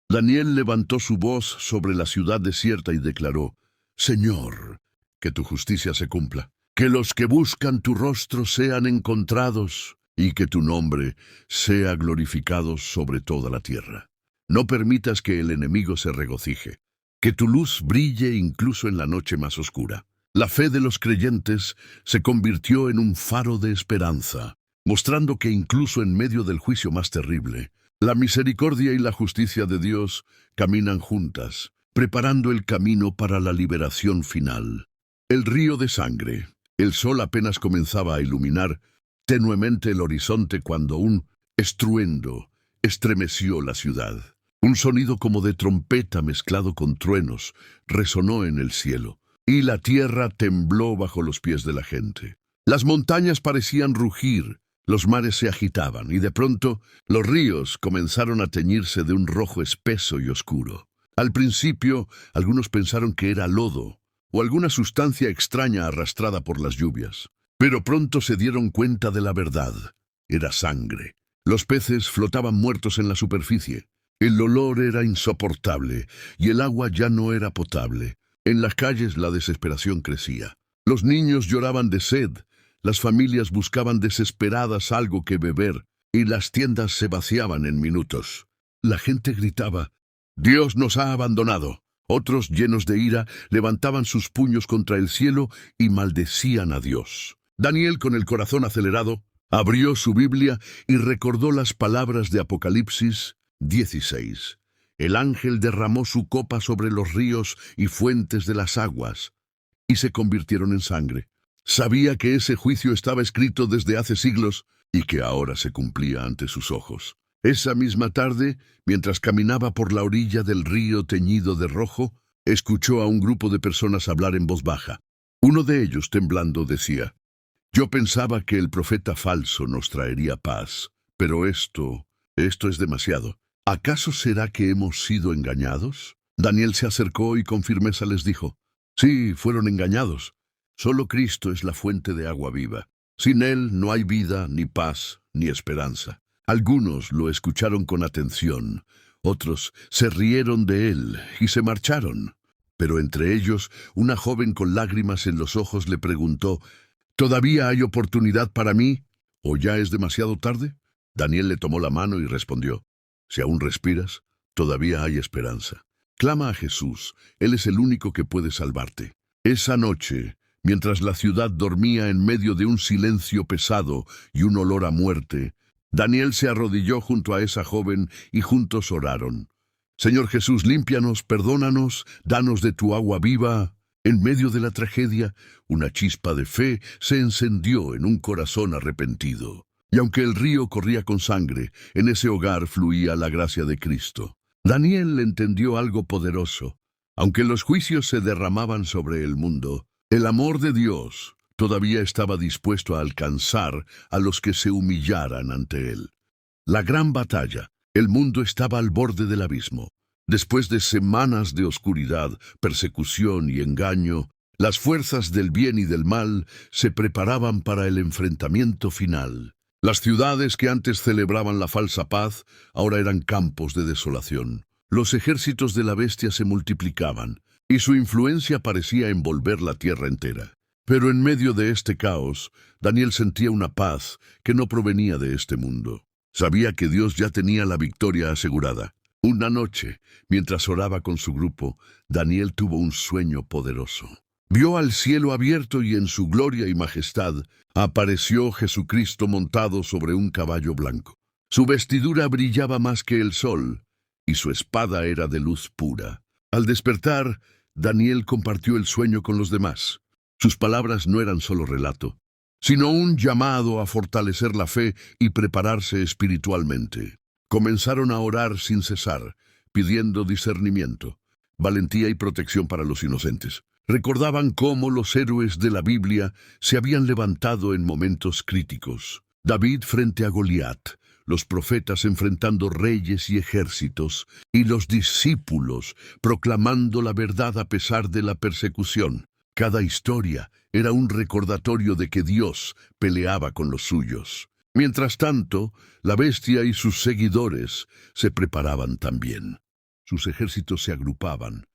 Daniel levantó su voz sobre la ciudad desierta y declaró: Señor, que tu justicia se cumpla, que los que buscan tu rostro sean encontrados y que tu nombre sea glorificado sobre toda la tierra. No permitas que el enemigo se regocije, que tu luz brille incluso en la noche más oscura. La fe de los creyentes se convirtió en un faro de esperanza, mostrando que incluso en medio del juicio más terrible, la misericordia y la justicia de Dios caminan juntas, preparando el camino para la liberación final. El río de sangre. El sol apenas comenzaba a iluminar tenuemente el horizonte cuando un estruendo estremeció la ciudad. Un sonido como de trompeta mezclado con truenos resonó en el cielo, y la tierra tembló bajo los pies de la gente. Las montañas parecían rugir, los mares se agitaban, y de pronto los ríos comenzaron a teñirse de un rojo espeso y oscuro. Al principio, algunos pensaron que era lodo, o alguna sustancia extraña arrastrada por las lluvias. Pero pronto se dieron cuenta de la verdad. Era sangre. Los peces flotaban muertos en la superficie. El olor era insoportable, y el agua ya no era potable. En las calles la desesperación crecía. Los niños lloraban de sed, las familias buscaban desesperadas algo que beber, y las tiendas se vaciaban en minutos. La gente gritaba: «Dios nos ha abandonado». Otros, llenos de ira, levantaban sus puños contra el cielo y maldecían a Dios. Daniel, con el corazón acelerado, abrió su Biblia y recordó las palabras de Apocalipsis 16. El ángel derramó su copa sobre los ríos y fuentes de las aguas, y se convirtieron en sangre. Sabía que ese juicio estaba escrito desde hace siglos y que ahora se cumplía ante sus ojos. Esa misma tarde, mientras caminaba por la orilla del río teñido de rojo, escuchó a un grupo de personas hablar en voz baja. Uno de ellos, temblando, decía: «Yo pensaba que el profeta falso nos traería paz, pero esto es demasiado. ¿Acaso será que hemos sido engañados?» Daniel se acercó y con firmeza les dijo: «Sí, fueron engañados. Solo Cristo es la fuente de agua viva. Sin Él no hay vida, ni paz, ni esperanza». Algunos lo escucharon con atención, otros se rieron de él y se marcharon. Pero entre ellos, una joven con lágrimas en los ojos le preguntó: «¿Todavía hay oportunidad para mí? ¿O ya es demasiado tarde?» Daniel le tomó la mano y respondió: si aún respiras, todavía hay esperanza. Clama a Jesús, Él es el único que puede salvarte. Esa noche, mientras la ciudad dormía en medio de un silencio pesado y un olor a muerte, Daniel se arrodilló junto a esa joven y juntos oraron. Señor Jesús, límpianos, perdónanos, danos de tu agua viva. En medio de la tragedia, una chispa de fe se encendió en un corazón arrepentido. Y aunque el río corría con sangre, en ese hogar fluía la gracia de Cristo. Daniel entendió algo poderoso. Aunque los juicios se derramaban sobre el mundo, el amor de Dios todavía estaba dispuesto a alcanzar a los que se humillaran ante Él. La gran batalla. El mundo estaba al borde del abismo. Después de semanas de oscuridad, persecución y engaño, las fuerzas del bien y del mal se preparaban para el enfrentamiento final. Las ciudades que antes celebraban la falsa paz ahora eran campos de desolación. Los ejércitos de la bestia se multiplicaban, y su influencia parecía envolver la tierra entera. Pero en medio de este caos, Daniel sentía una paz que no provenía de este mundo. Sabía que Dios ya tenía la victoria asegurada. Una noche, mientras oraba con su grupo, Daniel tuvo un sueño poderoso. Vio al cielo abierto y en su gloria y majestad apareció Jesucristo montado sobre un caballo blanco. Su vestidura brillaba más que el sol, y su espada era de luz pura. Al despertar, Daniel compartió el sueño con los demás. Sus palabras no eran solo relato, sino un llamado a fortalecer la fe y prepararse espiritualmente. Comenzaron a orar sin cesar, pidiendo discernimiento, valentía y protección para los inocentes. Recordaban cómo los héroes de la Biblia se habían levantado en momentos críticos. David frente a Goliat, los profetas enfrentando reyes y ejércitos, y los discípulos proclamando la verdad a pesar de la persecución. Cada historia era un recordatorio de que Dios peleaba con los suyos. Mientras tanto, la bestia y sus seguidores se preparaban también. Sus ejércitos se agrupaban,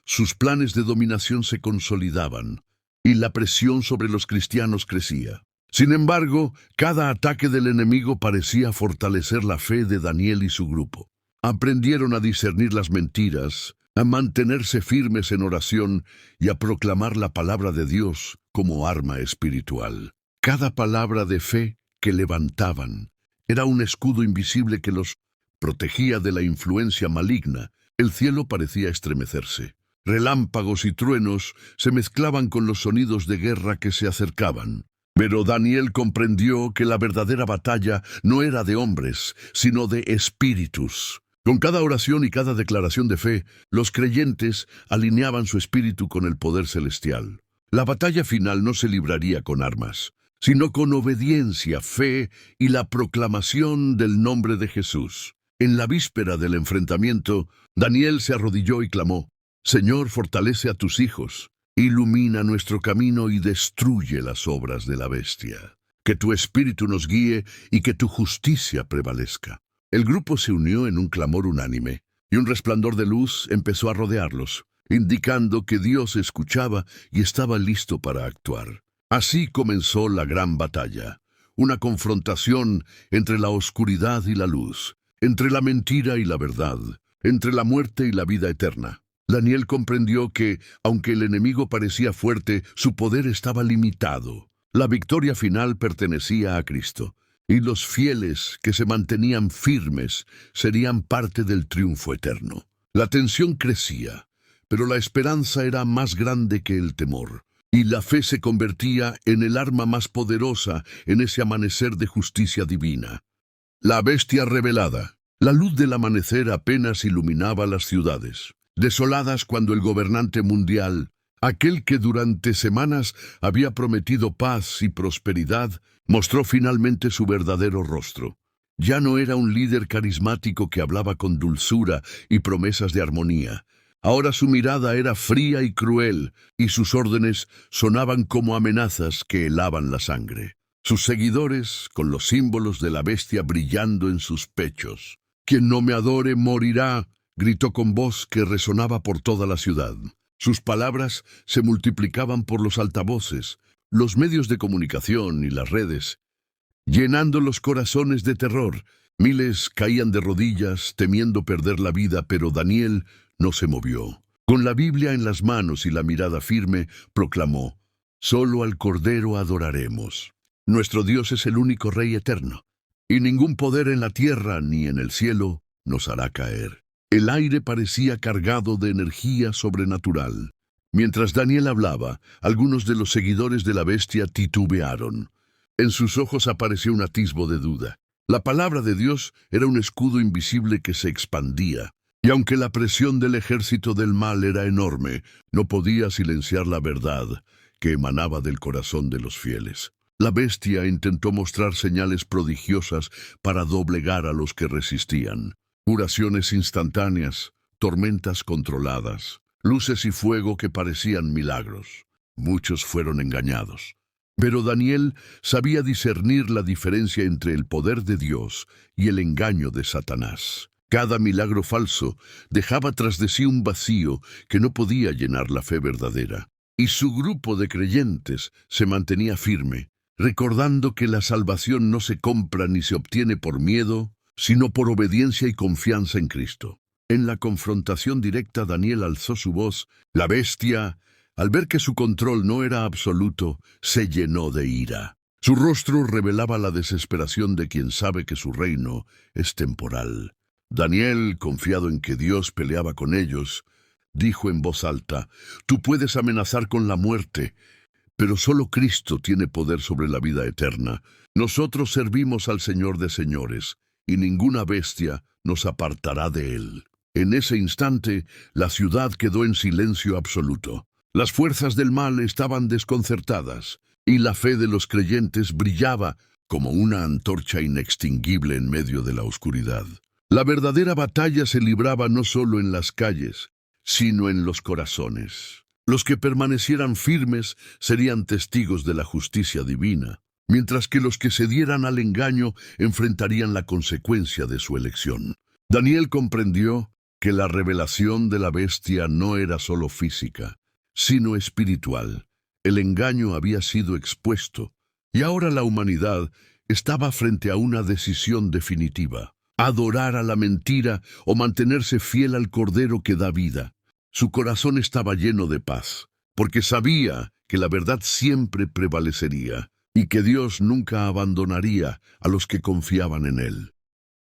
sus planes de dominación se consolidaban, y la presión sobre los cristianos crecía. Sin embargo, cada ataque del enemigo parecía fortalecer la fe de Daniel y su grupo. Aprendieron a discernir las mentiras, a mantenerse firmes en oración y a proclamar la palabra de Dios como arma espiritual. Cada palabra de fe que levantaban era un escudo invisible que los protegía de la influencia maligna. El cielo parecía estremecerse. Relámpagos y truenos se mezclaban con los sonidos de guerra que se acercaban. Pero Daniel comprendió que la verdadera batalla no era de hombres, sino de espíritus. Con cada oración y cada declaración de fe, los creyentes alineaban su espíritu con el poder celestial. La batalla final no se libraría con armas, sino con obediencia, fe y la proclamación del nombre de Jesús. En la víspera del enfrentamiento, Daniel se arrodilló y clamó: Señor, fortalece a tus hijos, ilumina nuestro camino y destruye las obras de la bestia. Que tu espíritu nos guíe y que tu justicia prevalezca. El grupo se unió en un clamor unánime, y un resplandor de luz empezó a rodearlos, indicando que Dios escuchaba y estaba listo para actuar. Así comenzó la gran batalla, una confrontación entre la oscuridad y la luz, entre la mentira y la verdad, entre la muerte y la vida eterna. Daniel comprendió que, aunque el enemigo parecía fuerte, su poder estaba limitado. La victoria final pertenecía a Cristo, y los fieles que se mantenían firmes serían parte del triunfo eterno. La tensión crecía, pero la esperanza era más grande que el temor, y la fe se convertía en el arma más poderosa en ese amanecer de justicia divina. La bestia revelada. La luz del amanecer apenas iluminaba las ciudades, desoladas cuando el gobernante mundial, aquel que durante semanas había prometido paz y prosperidad, mostró finalmente su verdadero rostro. Ya no era un líder carismático que hablaba con dulzura y promesas de armonía. Ahora su mirada era fría y cruel, y sus órdenes sonaban como amenazas que helaban la sangre. Sus seguidores, con los símbolos de la bestia brillando en sus pechos. «Quien no me adore morirá», gritó con voz que resonaba por toda la ciudad. Sus palabras se multiplicaban por los altavoces, los medios de comunicación y las redes, llenando los corazones de terror. Miles caían de rodillas, temiendo perder la vida, pero Daniel no se movió. Con la Biblia en las manos y la mirada firme, proclamó: «Solo al Cordero adoraremos. Nuestro Dios es el único Rey eterno, y ningún poder en la tierra ni en el cielo nos hará caer». El aire parecía cargado de energía sobrenatural. Mientras Daniel hablaba, algunos de los seguidores de la bestia titubearon. En sus ojos apareció un atisbo de duda. La palabra de Dios era un escudo invisible que se expandía, y aunque la presión del ejército del mal era enorme, no podía silenciar la verdad que emanaba del corazón de los fieles. La bestia intentó mostrar señales prodigiosas para doblegar a los que resistían. Curaciones instantáneas, tormentas controladas, luces y fuego que parecían milagros. Muchos fueron engañados. Pero Daniel sabía discernir la diferencia entre el poder de Dios y el engaño de Satanás. Cada milagro falso dejaba tras de sí un vacío que no podía llenar la fe verdadera. Y su grupo de creyentes se mantenía firme, recordando que la salvación no se compra ni se obtiene por miedo, sino por obediencia y confianza en Cristo. En la confrontación directa, Daniel alzó su voz. La bestia, al ver que su control no era absoluto, se llenó de ira. Su rostro revelaba la desesperación de quien sabe que su reino es temporal. Daniel, confiado en que Dios peleaba con ellos, dijo en voz alta: «Tú puedes amenazar con la muerte, pero solo Cristo tiene poder sobre la vida eterna. Nosotros servimos al Señor de señores, y ninguna bestia nos apartará de él». En ese instante, la ciudad quedó en silencio absoluto. Las fuerzas del mal estaban desconcertadas, y la fe de los creyentes brillaba como una antorcha inextinguible en medio de la oscuridad. La verdadera batalla se libraba no solo en las calles, sino en los corazones. Los que permanecieran firmes serían testigos de la justicia divina, mientras que los que cedieran al engaño enfrentarían la consecuencia de su elección. Daniel comprendió que la revelación de la bestia no era solo física, sino espiritual. El engaño había sido expuesto, y ahora la humanidad estaba frente a una decisión definitiva: adorar a la mentira o mantenerse fiel al Cordero que da vida. Su corazón estaba lleno de paz, porque sabía que la verdad siempre prevalecería y que Dios nunca abandonaría a los que confiaban en Él.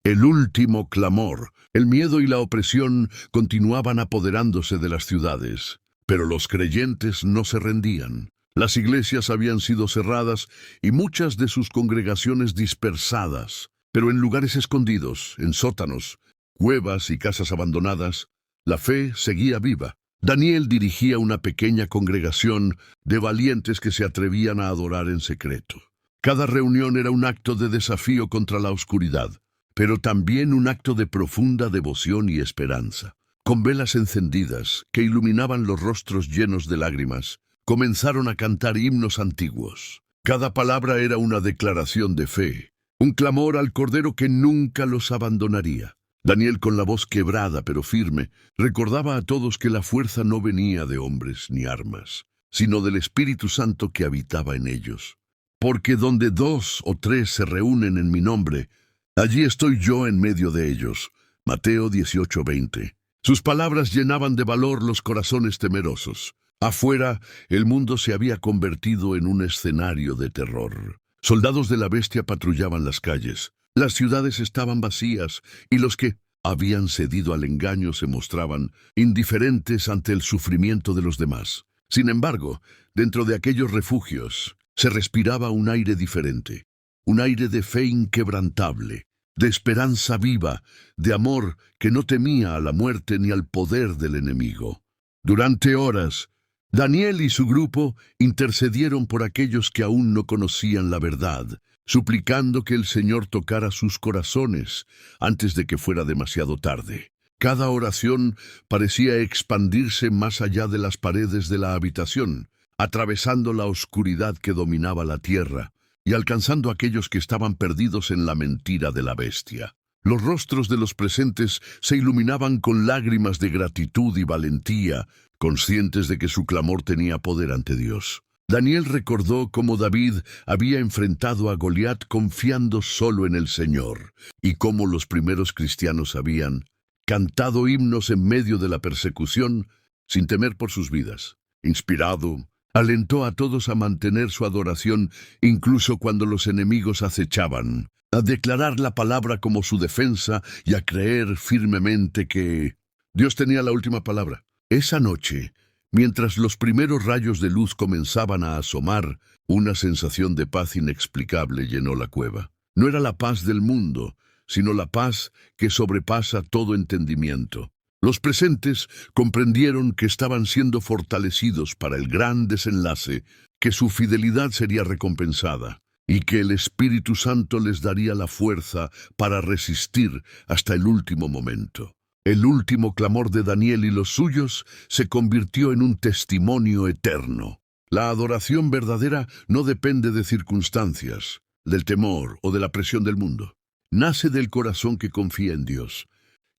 El último clamor, el miedo y la opresión continuaban apoderándose de las ciudades, pero los creyentes no se rendían. Las iglesias habían sido cerradas y muchas de sus congregaciones dispersadas, pero en lugares escondidos, en sótanos, cuevas y casas abandonadas, la fe seguía viva. Daniel dirigía una pequeña congregación de valientes que se atrevían a adorar en secreto. Cada reunión era un acto de desafío contra la oscuridad, pero también un acto de profunda devoción y esperanza. Con velas encendidas que iluminaban los rostros llenos de lágrimas, comenzaron a cantar himnos antiguos. Cada palabra era una declaración de fe, un clamor al Cordero que nunca los abandonaría. Daniel, con la voz quebrada pero firme, recordaba a todos que la fuerza no venía de hombres ni armas, sino del Espíritu Santo que habitaba en ellos. Porque donde 2 o 3 se reúnen en mi nombre, allí estoy yo en medio de ellos. Mateo 18:20. Sus palabras llenaban de valor los corazones temerosos. Afuera, el mundo se había convertido en un escenario de terror. Soldados de la bestia patrullaban las calles. Las ciudades estaban vacías, y los que habían cedido al engaño se mostraban indiferentes ante el sufrimiento de los demás. Sin embargo, dentro de aquellos refugios se respiraba un aire diferente, un aire de fe inquebrantable, de esperanza viva, de amor que no temía a la muerte ni al poder del enemigo. Durante horas, Daniel y su grupo intercedieron por aquellos que aún no conocían la verdad, suplicando que el Señor tocara sus corazones antes de que fuera demasiado tarde. Cada oración parecía expandirse más allá de las paredes de la habitación, atravesando la oscuridad que dominaba la tierra y alcanzando a aquellos que estaban perdidos en la mentira de la bestia. Los rostros de los presentes se iluminaban con lágrimas de gratitud y valentía, conscientes de que su clamor tenía poder ante Dios. Daniel recordó cómo David había enfrentado a Goliat confiando solo en el Señor, y cómo los primeros cristianos habían cantado himnos en medio de la persecución sin temer por sus vidas. Inspirado, alentó a todos a mantener su adoración incluso cuando los enemigos acechaban, a declarar la palabra como su defensa y a creer firmemente que Dios tenía la última palabra. Esa noche, mientras los primeros rayos de luz comenzaban a asomar, una sensación de paz inexplicable llenó la cueva. No era la paz del mundo, sino la paz que sobrepasa todo entendimiento. Los presentes comprendieron que estaban siendo fortalecidos para el gran desenlace, que su fidelidad sería recompensada, y que el Espíritu Santo les daría la fuerza para resistir hasta el último momento. El último clamor de Daniel y los suyos se convirtió en un testimonio eterno. La adoración verdadera no depende de circunstancias, del temor o de la presión del mundo. Nace del corazón que confía en Dios,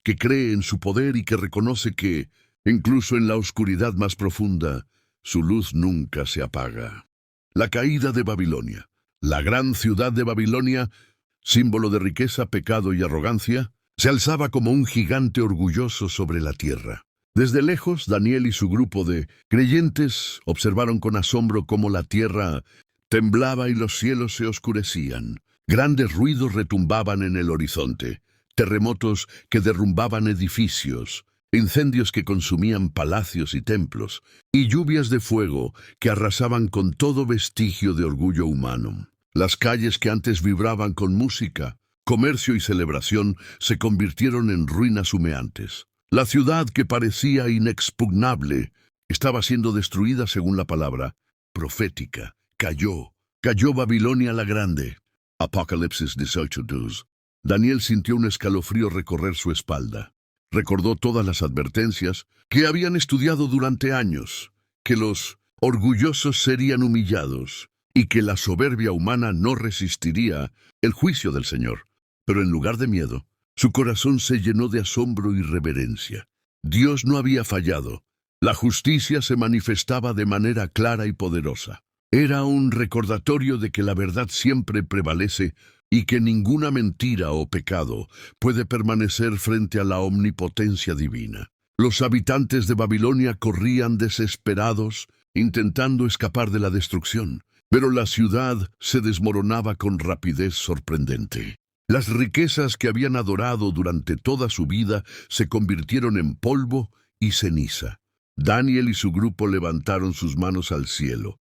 que cree en su poder y que reconoce que, incluso en la oscuridad más profunda, su luz nunca se apaga. La caída de Babilonia. La gran ciudad de Babilonia, símbolo de riqueza, pecado y arrogancia, se alzaba como un gigante orgulloso sobre la tierra. Desde lejos, Daniel y su grupo de creyentes observaron con asombro cómo la tierra temblaba y los cielos se oscurecían. Grandes ruidos retumbaban en el horizonte, terremotos que derrumbaban edificios, incendios que consumían palacios y templos, y lluvias de fuego que arrasaban con todo vestigio de orgullo humano. Las calles que antes vibraban con música, comercio y celebración se convirtieron en ruinas humeantes. La ciudad que parecía inexpugnable estaba siendo destruida según la palabra profética. Cayó Babilonia la Grande. Apocalipsis 18:2. Daniel sintió un escalofrío recorrer su espalda. Recordó todas las advertencias que habían estudiado durante años, que los orgullosos serían humillados y que la soberbia humana no resistiría el juicio del Señor. Pero en lugar de miedo, su corazón se llenó de asombro y reverencia. Dios no había fallado. La justicia se manifestaba de manera clara y poderosa. Era un recordatorio de que la verdad siempre prevalece y que ninguna mentira o pecado puede permanecer frente a la omnipotencia divina. Los habitantes de Babilonia corrían desesperados, intentando escapar de la destrucción, pero la ciudad se desmoronaba con rapidez sorprendente. Las riquezas que habían adorado durante toda su vida se convirtieron en polvo y ceniza. Daniel y su grupo levantaron sus manos al cielo,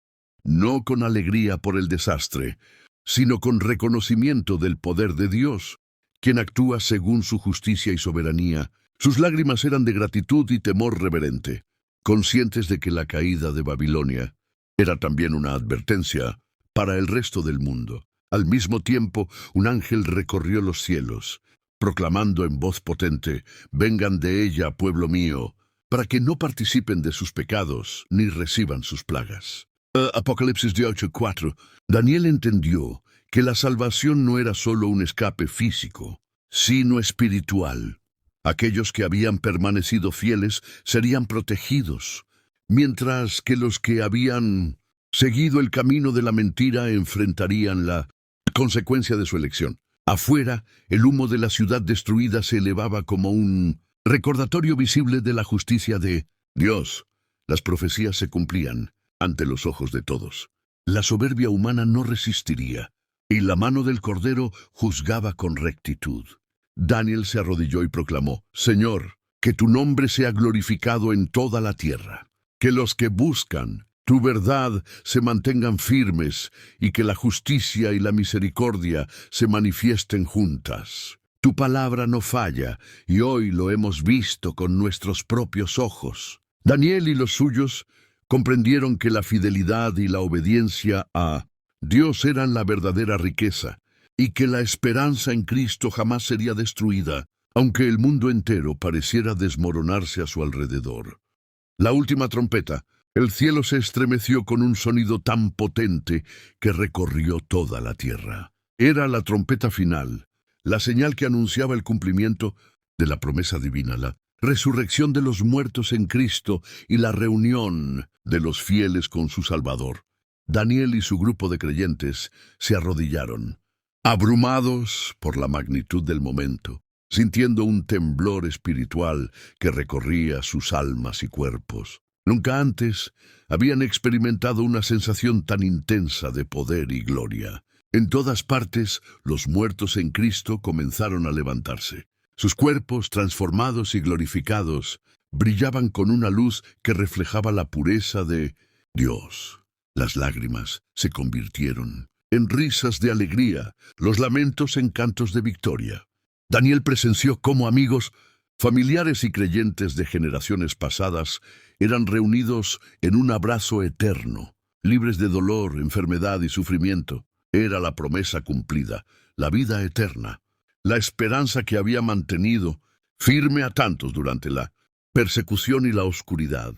no con alegría por el desastre, sino con reconocimiento del poder de Dios, quien actúa según su justicia y soberanía. Sus lágrimas eran de gratitud y temor reverente, conscientes de que la caída de Babilonia era también una advertencia para el resto del mundo. Al mismo tiempo, un ángel recorrió los cielos, proclamando en voz potente: «Vengan de ella, pueblo mío, para que no participen de sus pecados ni reciban sus plagas». Apocalipsis 18:4. Daniel entendió que la salvación no era solo un escape físico, sino espiritual. Aquellos que habían permanecido fieles serían protegidos, mientras que los que habían seguido el camino de la mentira enfrentarían la consecuencia de su elección. Afuera, el humo de la ciudad destruida se elevaba como un recordatorio visible de la justicia de Dios. Las profecías se cumplían ante los ojos de todos. La soberbia humana no resistiría, y la mano del Cordero juzgaba con rectitud. Daniel se arrodilló y proclamó: «Señor, que tu nombre sea glorificado en toda la tierra, que los que buscan tu verdad se mantengan firmes y que la justicia y la misericordia se manifiesten juntas. Tu palabra no falla, y hoy lo hemos visto con nuestros propios ojos». Daniel y los suyos comprendieron que la fidelidad y la obediencia a Dios eran la verdadera riqueza, y que la esperanza en Cristo jamás sería destruida, aunque el mundo entero pareciera desmoronarse a su alrededor. La última trompeta. El cielo se estremeció con un sonido tan potente que recorrió toda la tierra. Era la trompeta final, la señal que anunciaba el cumplimiento de la promesa divina, la resurrección de los muertos en Cristo y la reunión de los fieles con su Salvador. Daniel y su grupo de creyentes se arrodillaron, abrumados por la magnitud del momento, sintiendo un temblor espiritual que recorría sus almas y cuerpos. Nunca antes habían experimentado una sensación tan intensa de poder y gloria. En todas partes, los muertos en Cristo comenzaron a levantarse. Sus cuerpos, transformados y glorificados, brillaban con una luz que reflejaba la pureza de Dios. Las lágrimas se convirtieron en risas de alegría, los lamentos en cantos de victoria. Daniel presenció cómo amigos, familiares y creyentes de generaciones pasadas eran reunidos en un abrazo eterno, libres de dolor, enfermedad y sufrimiento. Era la promesa cumplida, la vida eterna, la esperanza que había mantenido firme a tantos durante la persecución y la oscuridad.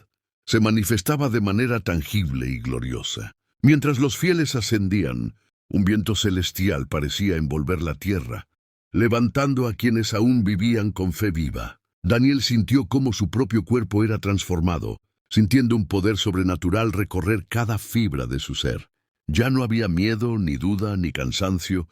Se manifestaba de manera tangible y gloriosa. Mientras los fieles ascendían, un viento celestial parecía envolver la tierra, levantando a quienes aún vivían con fe viva. Daniel sintió cómo su propio cuerpo era transformado, sintiendo un poder sobrenatural recorrer cada fibra de su ser. Ya no había miedo, ni duda, ni cansancio,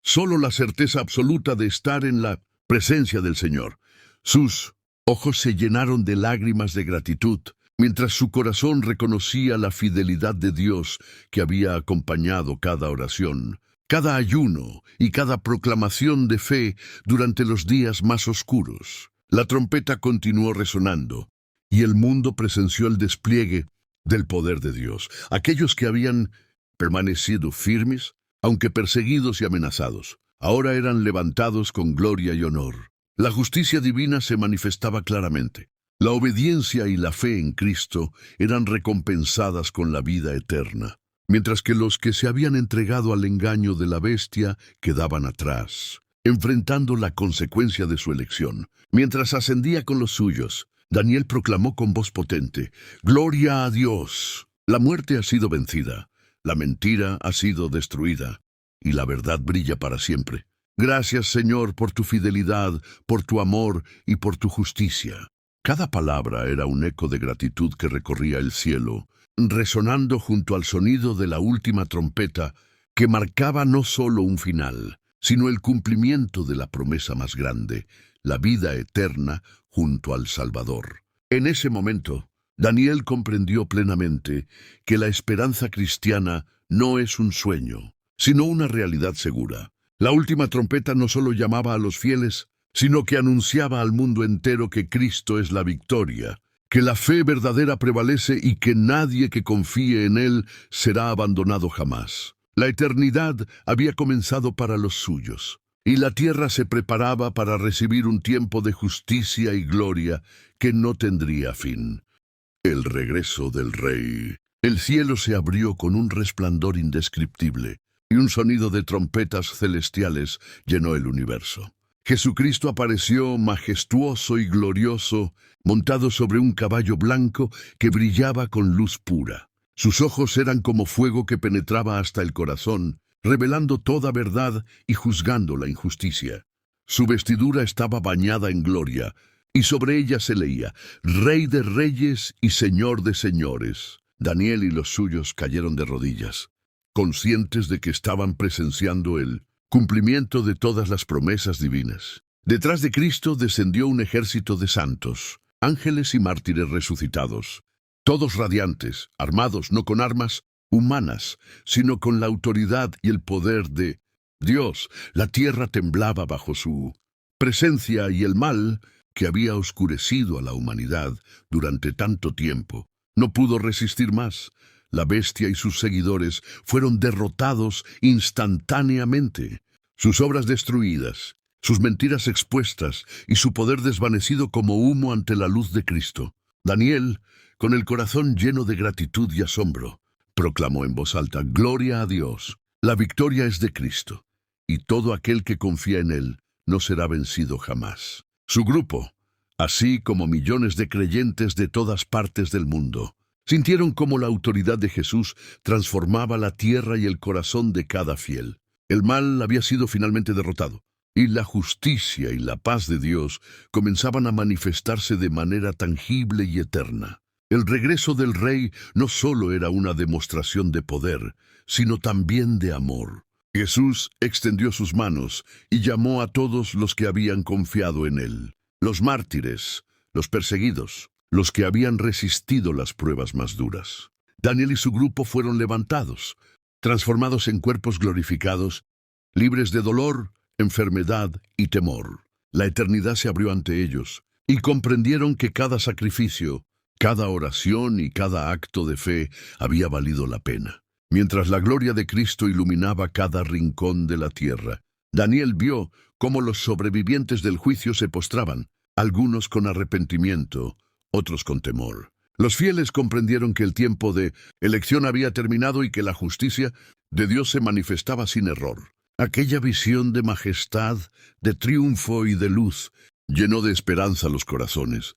solo la certeza absoluta de estar en la presencia del Señor. Sus ojos se llenaron de lágrimas de gratitud, mientras su corazón reconocía la fidelidad de Dios que había acompañado cada oración, cada ayuno y cada proclamación de fe durante los días más oscuros. La trompeta continuó resonando, y el mundo presenció el despliegue del poder de Dios. Aquellos que habían permanecido firmes, aunque perseguidos y amenazados, ahora eran levantados con gloria y honor. La justicia divina se manifestaba claramente. La obediencia y la fe en Cristo eran recompensadas con la vida eterna, mientras que los que se habían entregado al engaño de la bestia quedaban atrás, enfrentando la consecuencia de su elección. Mientras ascendía con los suyos, Daniel proclamó con voz potente: «Gloria a Dios. La muerte ha sido vencida, la mentira ha sido destruida, y la verdad brilla para siempre. Gracias, Señor, por tu fidelidad, por tu amor y por tu justicia». Cada palabra era un eco de gratitud que recorría el cielo, resonando junto al sonido de la última trompeta que marcaba no solo un final, sino el cumplimiento de la promesa más grande, la vida eterna junto al Salvador. En ese momento, Daniel comprendió plenamente que la esperanza cristiana no es un sueño, sino una realidad segura. La última trompeta no solo llamaba a los fieles, sino que anunciaba al mundo entero que Cristo es la victoria, que la fe verdadera prevalece y que nadie que confíe en Él será abandonado jamás. La eternidad había comenzado para los suyos, y la tierra se preparaba para recibir un tiempo de justicia y gloria que no tendría fin. El regreso del Rey. El cielo se abrió con un resplandor indescriptible, y un sonido de trompetas celestiales llenó el universo. Jesucristo apareció majestuoso y glorioso, montado sobre un caballo blanco que brillaba con luz pura. Sus ojos eran como fuego que penetraba hasta el corazón, revelando toda verdad y juzgando la injusticia. Su vestidura estaba bañada en gloria, y sobre ella se leía: «Rey de reyes y Señor de señores». Daniel y los suyos cayeron de rodillas, conscientes de que estaban presenciando el cumplimiento de todas las promesas divinas. Detrás de Cristo descendió un ejército de santos, ángeles y mártires resucitados, todos radiantes, armados no con armas humanas, sino con la autoridad y el poder de Dios. La tierra temblaba bajo su presencia y el mal, que había oscurecido a la humanidad durante tanto tiempo, no pudo resistir más. La bestia y sus seguidores fueron derrotados instantáneamente, sus obras destruidas, sus mentiras expuestas y su poder desvanecido como humo ante la luz de Cristo. Daniel, con el corazón lleno de gratitud y asombro, proclamó en voz alta: «Gloria a Dios, la victoria es de Cristo, y todo aquel que confía en Él no será vencido jamás». Su grupo, así como millones de creyentes de todas partes del mundo, sintieron cómo la autoridad de Jesús transformaba la tierra y el corazón de cada fiel. El mal había sido finalmente derrotado, y la justicia y la paz de Dios comenzaban a manifestarse de manera tangible y eterna. El regreso del rey no solo era una demostración de poder, sino también de amor. Jesús extendió sus manos y llamó a todos los que habían confiado en él, los mártires, los perseguidos, los que habían resistido las pruebas más duras. Daniel y su grupo fueron levantados, transformados en cuerpos glorificados, libres de dolor, enfermedad y temor. La eternidad se abrió ante ellos y comprendieron que cada sacrificio, cada oración y cada acto de fe había valido la pena. Mientras la gloria de Cristo iluminaba cada rincón de la tierra, Daniel vio cómo los sobrevivientes del juicio se postraban, algunos con arrepentimiento, otros con temor. Los fieles comprendieron que el tiempo de elección había terminado y que la justicia de Dios se manifestaba sin error. Aquella visión de majestad, de triunfo y de luz llenó de esperanza los corazones,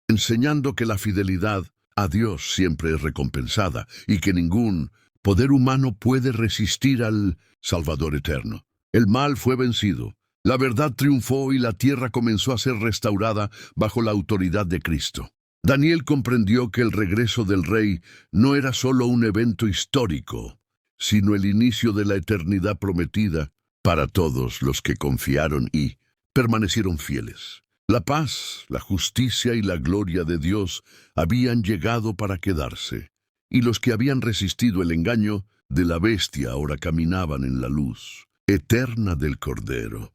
enseñando que la fidelidad a Dios siempre es recompensada y que ningún poder humano puede resistir al Salvador eterno. El mal fue vencido, la verdad triunfó y la tierra comenzó a ser restaurada bajo la autoridad de Cristo. Daniel comprendió que el regreso del rey no era solo un evento histórico, sino el inicio de la eternidad prometida para todos los que confiaron y permanecieron fieles. La paz, la justicia y la gloria de Dios habían llegado para quedarse, y los que habían resistido el engaño de la bestia ahora caminaban en la luz eterna del Cordero.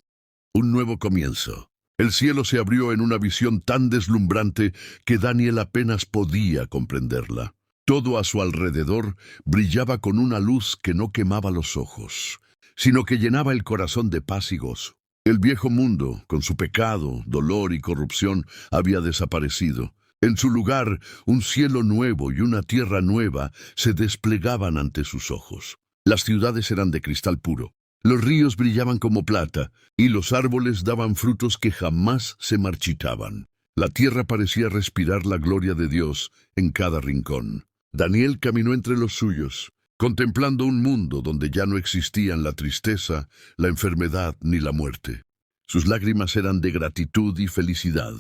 Un nuevo comienzo. El cielo se abrió en una visión tan deslumbrante que Daniel apenas podía comprenderla. Todo a su alrededor brillaba con una luz que no quemaba los ojos, sino que llenaba el corazón de paz y gozo. El viejo mundo, con su pecado, dolor y corrupción, había desaparecido. En su lugar, un cielo nuevo y una tierra nueva se desplegaban ante sus ojos. Las ciudades eran de cristal puro. Los ríos brillaban como plata, y los árboles daban frutos que jamás se marchitaban. La tierra parecía respirar la gloria de Dios en cada rincón. Daniel caminó entre los suyos, contemplando un mundo donde ya no existían la tristeza, la enfermedad ni la muerte. Sus lágrimas eran de gratitud y felicidad,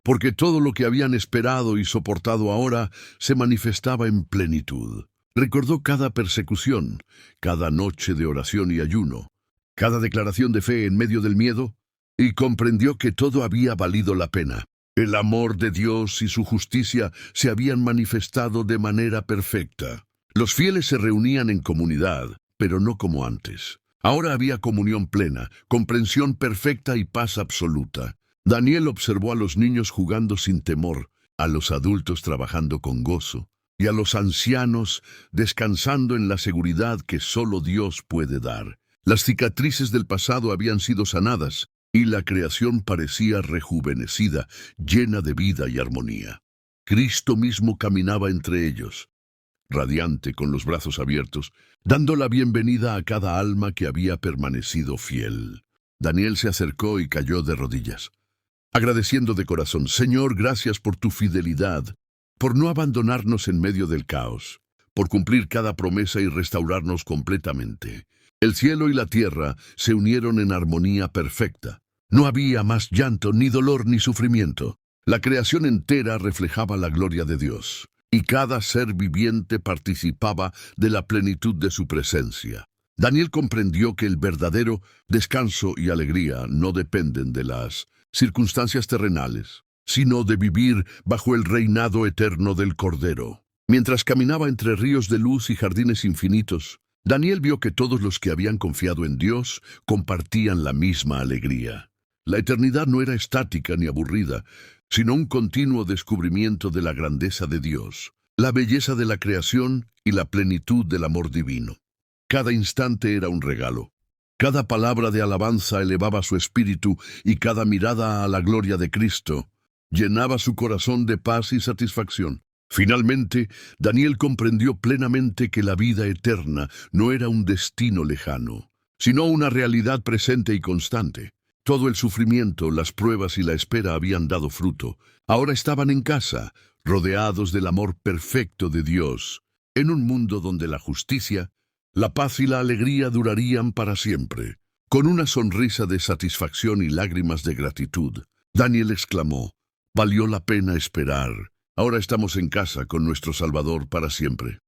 porque todo lo que habían esperado y soportado ahora se manifestaba en plenitud. Recordó cada persecución, cada noche de oración y ayuno, cada declaración de fe en medio del miedo, y comprendió que todo había valido la pena. El amor de Dios y su justicia se habían manifestado de manera perfecta. Los fieles se reunían en comunidad, pero no como antes. Ahora había comunión plena, comprensión perfecta y paz absoluta. Daniel observó a los niños jugando sin temor, a los adultos trabajando con gozo, y a los ancianos descansando en la seguridad que solo Dios puede dar. Las cicatrices del pasado habían sido sanadas, y la creación parecía rejuvenecida, llena de vida y armonía. Cristo mismo caminaba entre ellos, radiante con los brazos abiertos, dando la bienvenida a cada alma que había permanecido fiel. Daniel se acercó y cayó de rodillas, agradeciendo de corazón: Señor, gracias por tu fidelidad, por no abandonarnos en medio del caos, por cumplir cada promesa y restaurarnos completamente. El cielo y la tierra se unieron en armonía perfecta. No había más llanto, ni dolor, ni sufrimiento. La creación entera reflejaba la gloria de Dios, y cada ser viviente participaba de la plenitud de su presencia. Daniel comprendió que el verdadero descanso y alegría no dependen de las circunstancias terrenales, sino de vivir bajo el reinado eterno del Cordero. Mientras caminaba entre ríos de luz y jardines infinitos, Daniel vio que todos los que habían confiado en Dios compartían la misma alegría. La eternidad no era estática ni aburrida, sino un continuo descubrimiento de la grandeza de Dios, la belleza de la creación y la plenitud del amor divino. Cada instante era un regalo. Cada palabra de alabanza elevaba su espíritu y cada mirada a la gloria de Cristo llenaba su corazón de paz y satisfacción. Finalmente, Daniel comprendió plenamente que la vida eterna no era un destino lejano, sino una realidad presente y constante. Todo el sufrimiento, las pruebas y la espera habían dado fruto. Ahora estaban en casa, rodeados del amor perfecto de Dios, en un mundo donde la justicia, la paz y la alegría durarían para siempre. Con una sonrisa de satisfacción y lágrimas de gratitud, Daniel exclamó: «Valió la pena esperar, Ahora estamos en casa con nuestro Salvador para siempre.